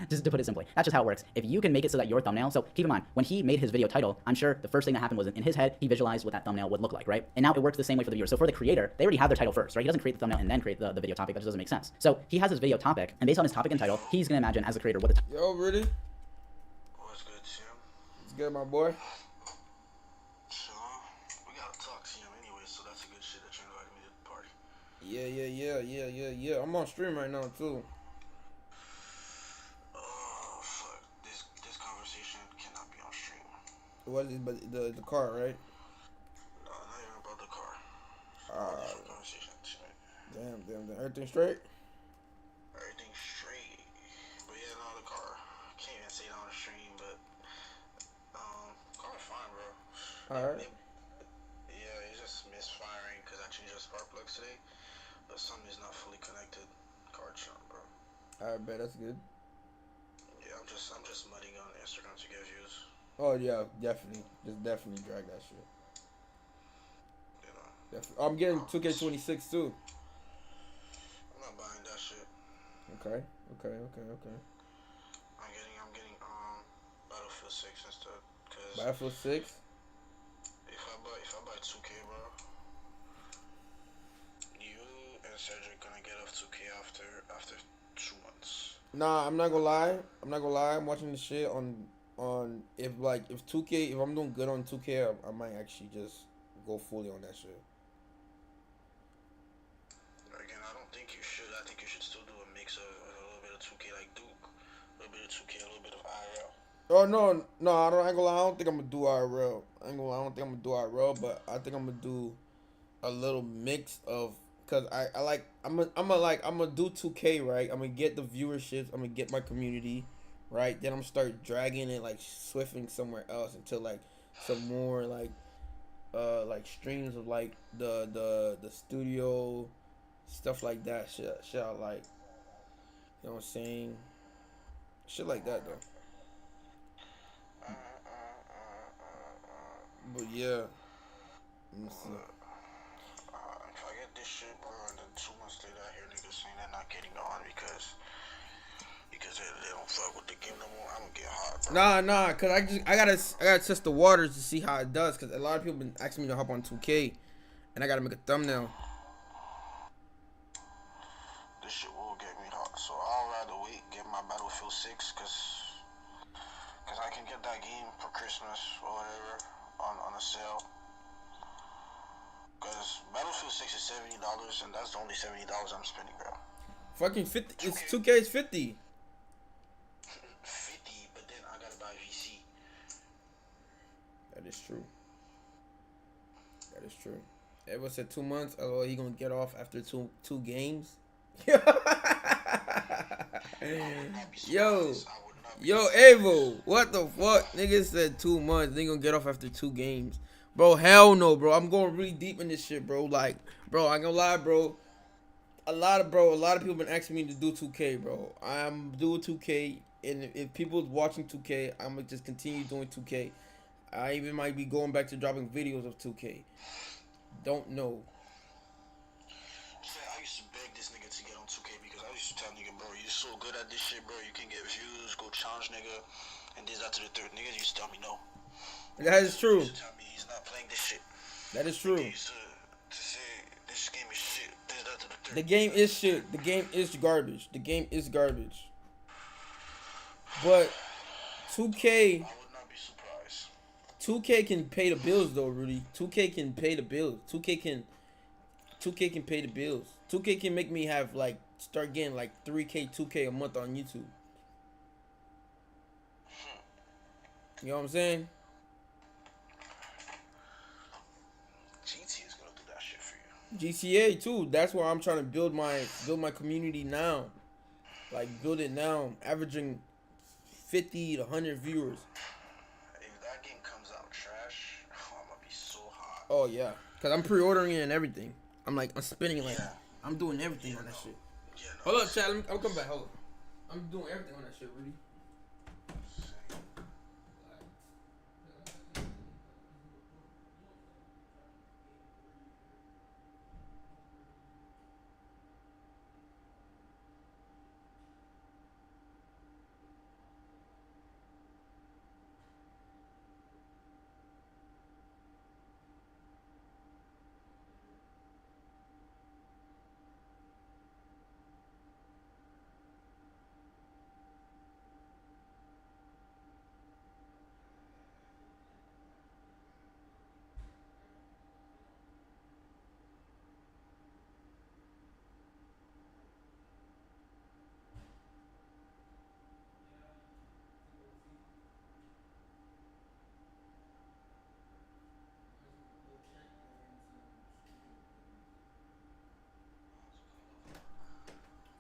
Just to put it simply, that's just how it works. If you can make it so that your thumbnail, so keep in mind, when he made his video title, I'm sure the first thing that happened was in his head, he visualized what that thumbnail would look like, right? And now it works the same way for the viewer. So for the creator, they already have their title first, right? He doesn't create the thumbnail and then create the video topic. That just doesn't make sense. So he has his video topic, and based on his topic and title, he's gonna imagine as a creator what the Yo, really? What's good, Tim? It's good, my boy. So, we gotta talk to him anyway, so that's a good shit that you invited me to the party. Yeah. I'm on stream right now too. Oh, fuck. This conversation cannot be on stream. What is it? But the car, right? No, not even about the car. Different conversation tonight. Damn. Everything straight? Everything's straight. But yeah, no, the car. Can't even say it on the stream, but, car's fine, bro. Alright. Yeah, it's just misfiring because I changed the spark plugs today, but something is not fully connected. Car chunk, bro. Alright, bet that's good. Yeah, I'm just mudding on Instagram to get views. Oh yeah, definitely. Just definitely drag that shit. You know, Definitely. I'm getting 2K26 too. I'm not buying that shit. Okay. I'm getting Battlefield 6 instead. Cause Battlefield 6. if I buy 2K, bro, you and Cedric gonna get off 2K after 2 months. Nah, I'm not gonna lie. I'm watching the shit on if 2K, if I'm doing good on 2K, I might actually just go fully on that shit. Again, I don't think you should. I think you should still do a mix of a little bit of 2K like Duke, a little bit of 2K, a little bit of IRL. Oh no, I ain't gonna lie. I don't think I'm gonna do IRL. I don't think I'm gonna do IRL, but I think I'm gonna do a little mix of, cause I'm gonna do 2K, right? I'm gonna get the viewerships. I'm gonna get my community, right? Then I'm gonna start dragging it, like swifting somewhere else until like some more like streams of like the studio stuff like that. Shit I like. You know what I'm saying? Shit like that though. But yeah. Let me see. If I get this shit, bro, and then 2 months later I hear niggas saying they're not getting on because they don't fuck with the game no more, I'm gonna get hot, bro. Nah, cause I gotta test the waters to see how it does. Cause a lot of people been asking me to hop on 2K, and I gotta make a thumbnail. This shit will get me hot, so I'll rather wait, get my Battlefield 6, cause I can get that game for Christmas or whatever on a sale. Cause Battlefield 6 is $70, and that's the only $70 I'm spending, bro. Fucking 50. It's 2K is 50. 50, but then I gotta buy VC. That is true. Everyone said 2 months. Oh, he gonna get off after two games. Yo, Avo, what the fuck? Niggas said 2 months. They gonna get off after 2 games. Bro, hell no, bro. I'm going really deep in this shit, bro. Like, bro, I ain't gonna lie, bro. A lot of people been asking me to do 2K, bro. I'm doing 2K, and if people's watching 2K, I'm gonna just continue doing 2K. I even might be going back to dropping videos of 2K. Don't know. I used to beg this nigga to get on 2K because I used to tell nigga, bro, you so good at this shit, bro. You can get views, go challenge nigga, and this, that, to the third. Niggas used to tell me no. That is true. He used to tell me he's not playing this shit. That is true. He used to say this game is shit, this, that, to the The game is shit. The game is garbage. The game is garbage. But 2K, I would not be surprised. 2K can pay the bills though, Rudy. 2K can pay the bills. 2K can pay the bills. 2K can make me have like start getting like 3K, 2K a month on YouTube. You know what I'm saying? GT is gonna do that shit for you. GTA too. That's where I'm trying to build my community now. Like build it now, averaging 50 to 100 viewers. If that game comes out trash, I'm gonna be so hot. Oh yeah, cause I'm pre-ordering it and everything. I'm spinning like Yeah. I'm doing everything on that shit. Yeah, no. Hold up, Chad. I'll come back. Hold up. I'm doing everything on that shit, Rudy.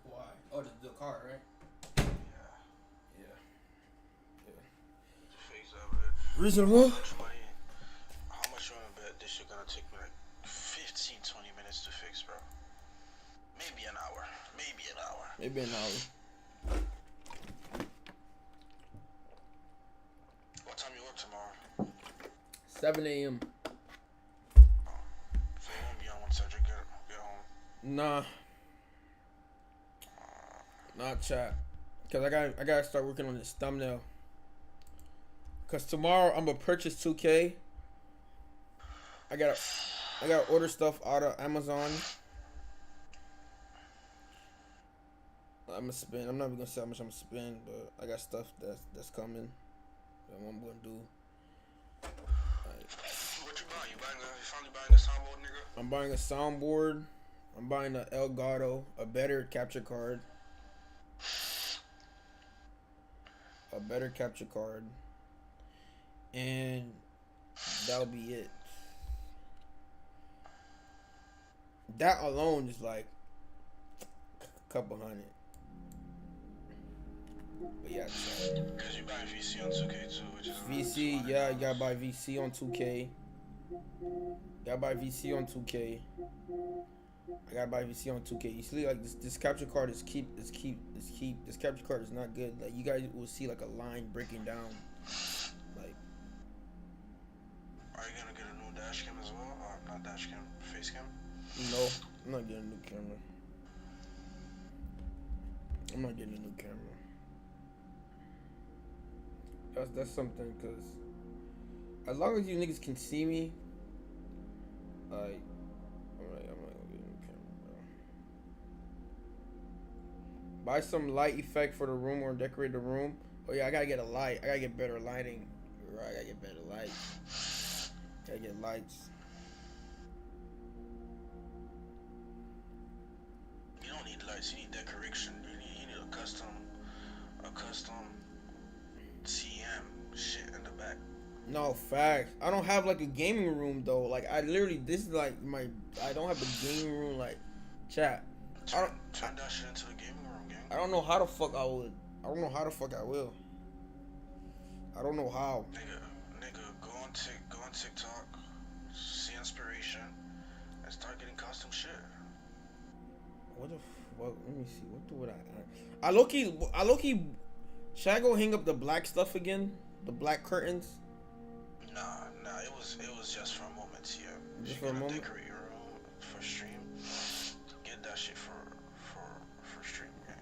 Why? Oh, the car, right? Yeah. Yeah. Face evidence. Reasonable. How much you wanna bet this shit gonna take me like 15, 20 minutes to fix, bro? Maybe an hour. Maybe an hour. Maybe an hour. What time you work tomorrow? 7 a.m. So you won't be on once I get home. Nah. Not chat. Cause I gotta start working on this thumbnail. Cause tomorrow I'm gonna purchase 2K. I gotta order stuff out of Amazon. I'm gonna spend. I'm not even gonna say how much I'm gonna spend, but I got stuff that's coming. That I'm gonna do. What you buying? You finally buying a soundboard, nigga? I'm buying a soundboard. I'm buying a Elgato, a better capture card. A better capture card. And that'll be it. That alone is like a couple hundred. But yeah, Because you buying VC on 2K too, which is VC, yeah, you gotta buy VC on 2K. Gotta buy VC on 2K. I gotta buy VC on 2K. You see, like this capture card is keep. This capture card is not good. Like you guys will see like a line breaking down. Like, are you gonna get a new dash cam as well? Or not dash cam, face cam? no, I'm not getting a new camera. I'm not getting a new camera. That's something, cause as long as you niggas can see me, like, I'm not gonna get a new camera, bro. Buy some light effect for the room or decorate the room. Oh yeah, I gotta get a light. I gotta get better lighting. You're right, I gotta get better lights. Gotta get lights. You don't need lights. You need decoration. You need a custom TM shit in the back. No, facts. I don't have like a gaming room though. Like this is like I don't have a gaming room like chat. Turn that shit into a gaming room, gang. I don't know how the fuck I would. I don't know how the fuck I will. I don't know how. Nigga, go on TikTok, see inspiration, and start getting custom shit. What the fuck? Let me see. What would I low key. Should I go hang up the black stuff again? The black curtains? Nah, it was just for a moment, yeah. Just You for a gotta moment? decorate your room for stream. Get that shit for stream, gang.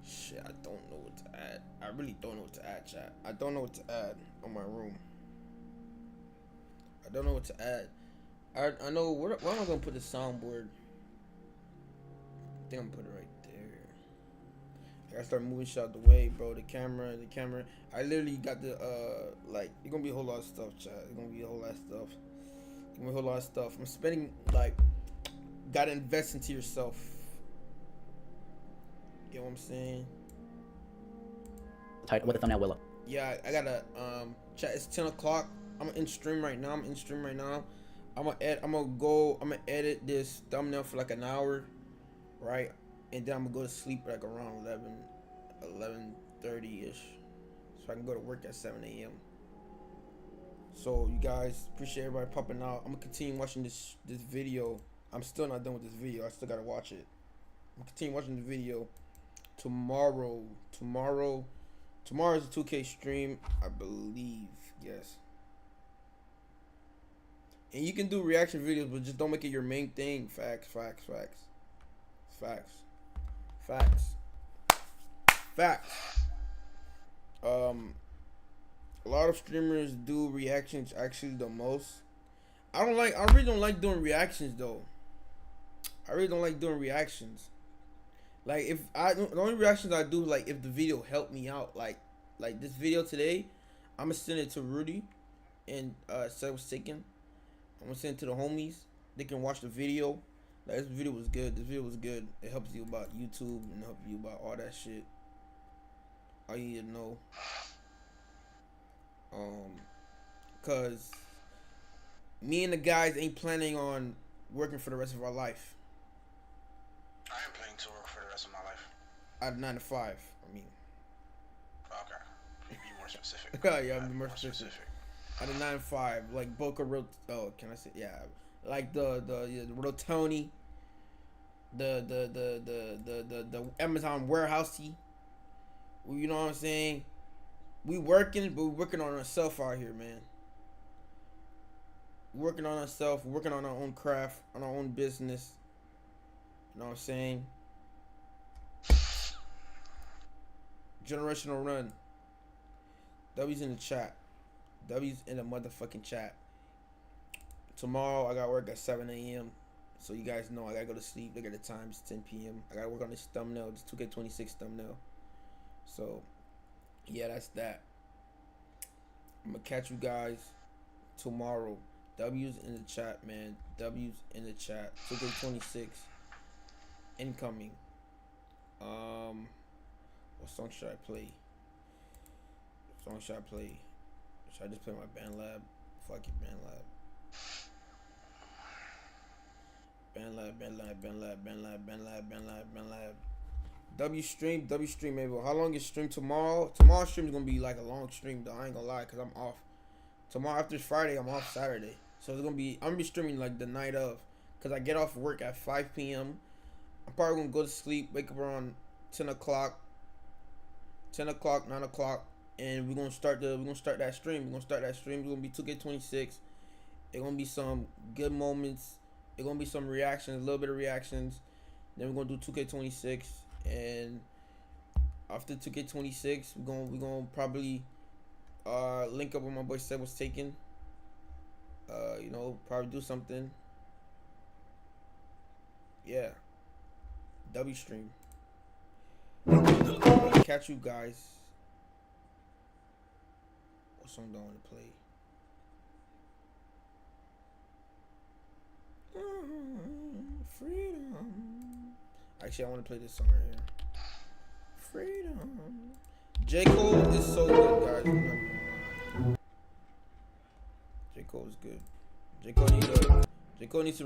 Shit, I don't know what to add. I really don't know what to add, chat. I don't know what to add on my room. I don't know what to add. I know where am I gonna put the soundboard? think I'm gonna put it right there. I gotta start moving shit out the way, bro. The camera. I literally got the like. It's gonna be a whole lot of stuff, chat. It's gonna be a whole lot of stuff. I'm spending like. Gotta invest into yourself. You know what I'm saying? What the thumbnail will look. Yeah, I gotta chat. It's 10 o'clock. I'm in stream right now. I'm gonna edit this thumbnail for like an hour, right? And then I'm gonna go to sleep like around 11:30 ish, so I can go to work at 7 a.m. So you guys, appreciate everybody popping out. I'm gonna continue watching this video. I'm still not done with this video. I still gotta watch it. I'm gonna continue watching the video tomorrow. Tomorrow's a 2K stream, I believe. Yes. And you can do reaction videos, but just don't make it your main thing. Facts. A lot of streamers do reactions actually the most. I really don't like doing reactions though. I really don't like doing reactions. Like the only reactions I do, like if the video helped me out, like this video today, I'm gonna send it to Rudy and Seth was taken. I'm gonna send it to the homies. They can watch the video. Like, this video was good. It helps you about YouTube and helps you about all that shit. All you need to know. Cause me and the guys ain't planning on working for the rest of our life. I am planning to work for the rest of my life. Out of 9 to 5. I mean. Okay. Be more specific. Yeah, I'm more specific. Out of 9 to 5, like Boca Real. Oh, can I say? Yeah, like the Rotoni, the Amazon warehousey. You know what I'm saying? We working, but we're working on ourselves out here, man. We're working on ourselves, working on our own craft, on our own business. You know what I'm saying? Generational run. W's in the chat. W's in the motherfucking chat. Tomorrow I gotta work at 7 a.m. So you guys know I gotta go to sleep. Look at the time, it's 10 p.m. I gotta work on this thumbnail, this 2K26 thumbnail. So yeah, that's that. I'm gonna catch you guys tomorrow. W's in the chat, man. W's in the chat. 2K26 incoming. What song should I play? Should I just play my BandLab? Fuck it, BandLab. W stream, maybe. How long is stream tomorrow? Tomorrow's stream is gonna be like a long stream though. I ain't gonna lie, cause I'm off. Tomorrow after Friday, I'm off Saturday. So it's gonna be, I'm gonna be streaming like the night of, cause I get off work at 5 p.m. I'm probably gonna go to sleep, wake up around 10 o'clock, 9 o'clock, and we're gonna start that stream. It's gonna be 2K26. It's gonna be some good moments. It's gonna be some reactions, a little bit of reactions. Then we're gonna do 2K26, and after 2K26, we're gonna probably link up with my boy Seth was taken. You know, probably do something. Yeah. W stream. Catch you guys. What song do I want to play? Freedom. Actually, I want to play this song right here. Freedom. J. Cole is so good, guys. Remember. J. Cole is good. J. Cole needs to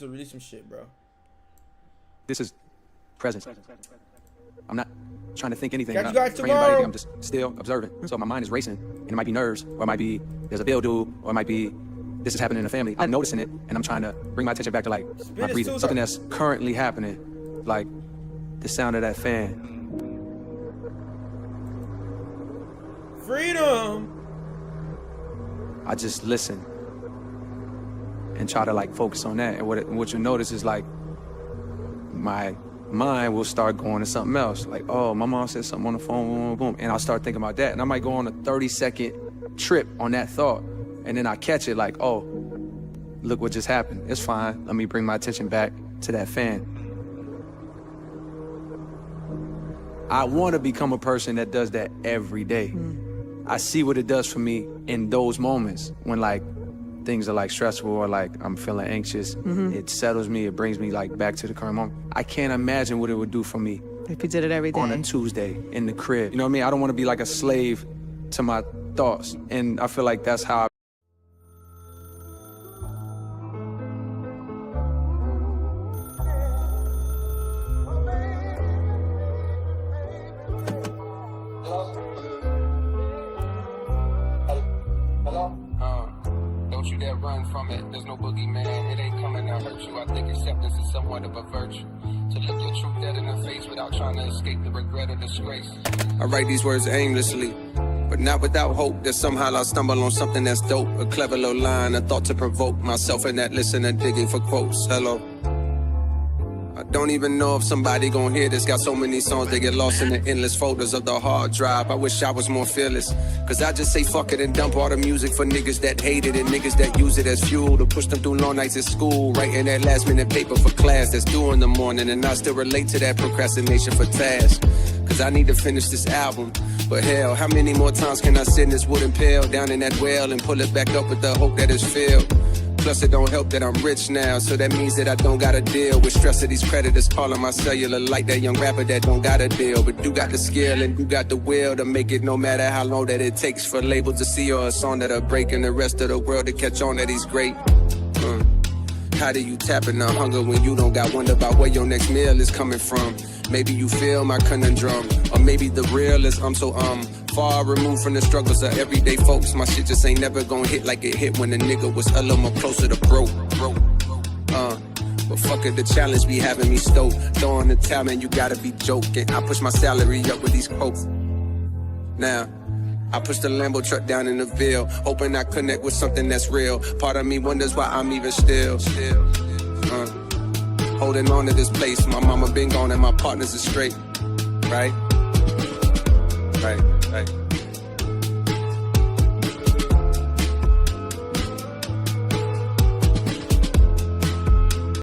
release some shit, bro. This is presence. I'm not trying to think anything. Catch I'm you not guys praying about tomorrow. anything. I'm just still observing. So my mind is racing, and it might be nerves, or it might be there's a bill due, or it might be this is happening in the family. I'm noticing it, and I'm trying to bring my attention back to like my breathing, something that's currently happening, like the sound of that fan. Freedom. I just listen and try to like focus on that, and what you notice is like my mind will start going to something else. Like, oh, my mom said something on the phone, boom, boom, boom. And I'll start thinking about that. And I might go on a 30-second trip on that thought. And then I catch it like, oh, look what just happened. It's fine. Let me bring my attention back to that fan. I want to become a person that does that every day. I see what it does for me in those moments when like things are like stressful or like I'm feeling anxious. It settles me, it brings me like back to the current moment. I can't imagine what it would do for me If you did it every day. on a Tuesday in the crib. You know what I mean? I don't want to be like a slave to my thoughts. And I feel like that's how I Don't you dare run from it, there's no boogeyman, it ain't coming to hurt you. I think acceptance is somewhat of a virtue. To look your truth dead in the face without trying to escape the regret or disgrace. I write these words aimlessly, but not without hope that somehow I'll stumble on something that's dope. A clever little line, a thought to provoke myself in that listener digging for quotes. Hello. I don't even know if somebody gon' hear this. Got so many songs they get lost in the endless folders of the hard drive. I wish I was more fearless, cause I just say fuck it and dump all the music for niggas that hate it and niggas that use it as fuel to push them through long nights at school, writing that last minute paper for class that's due in the morning. And I still relate to that procrastination for tasks, cause I need to finish this album. But hell, how many more times can I sit in this wooden pail down in that well and pull it back up with the hope that it's filled? Plus it don't help that I'm rich now, so that means that I don't gotta deal with stress of these creditors calling my cellular like that young rapper that don't gotta deal. But you got the skill and you got the will to make it no matter how long that it takes for labels to see or a song that'll break and the rest of the world to catch on that he's great. How do you tap in the hunger when you don't got wonder about where your next meal is coming from? Maybe you feel my conundrum, or maybe the real is I'm so far removed from the struggles of everyday folks. My shit just ain't never gonna hit like it hit when a nigga was a little more closer to broke. But fuck it, the challenge be having me stoked. Throwing the talent, you gotta be joking. I push my salary up with these quotes. Now, I push the Lambo truck down in the Ville, hoping I connect with something that's real. Part of me wonders why I'm even still. Holding on to this place, my mama been gone and my partners are straight. Right? Right.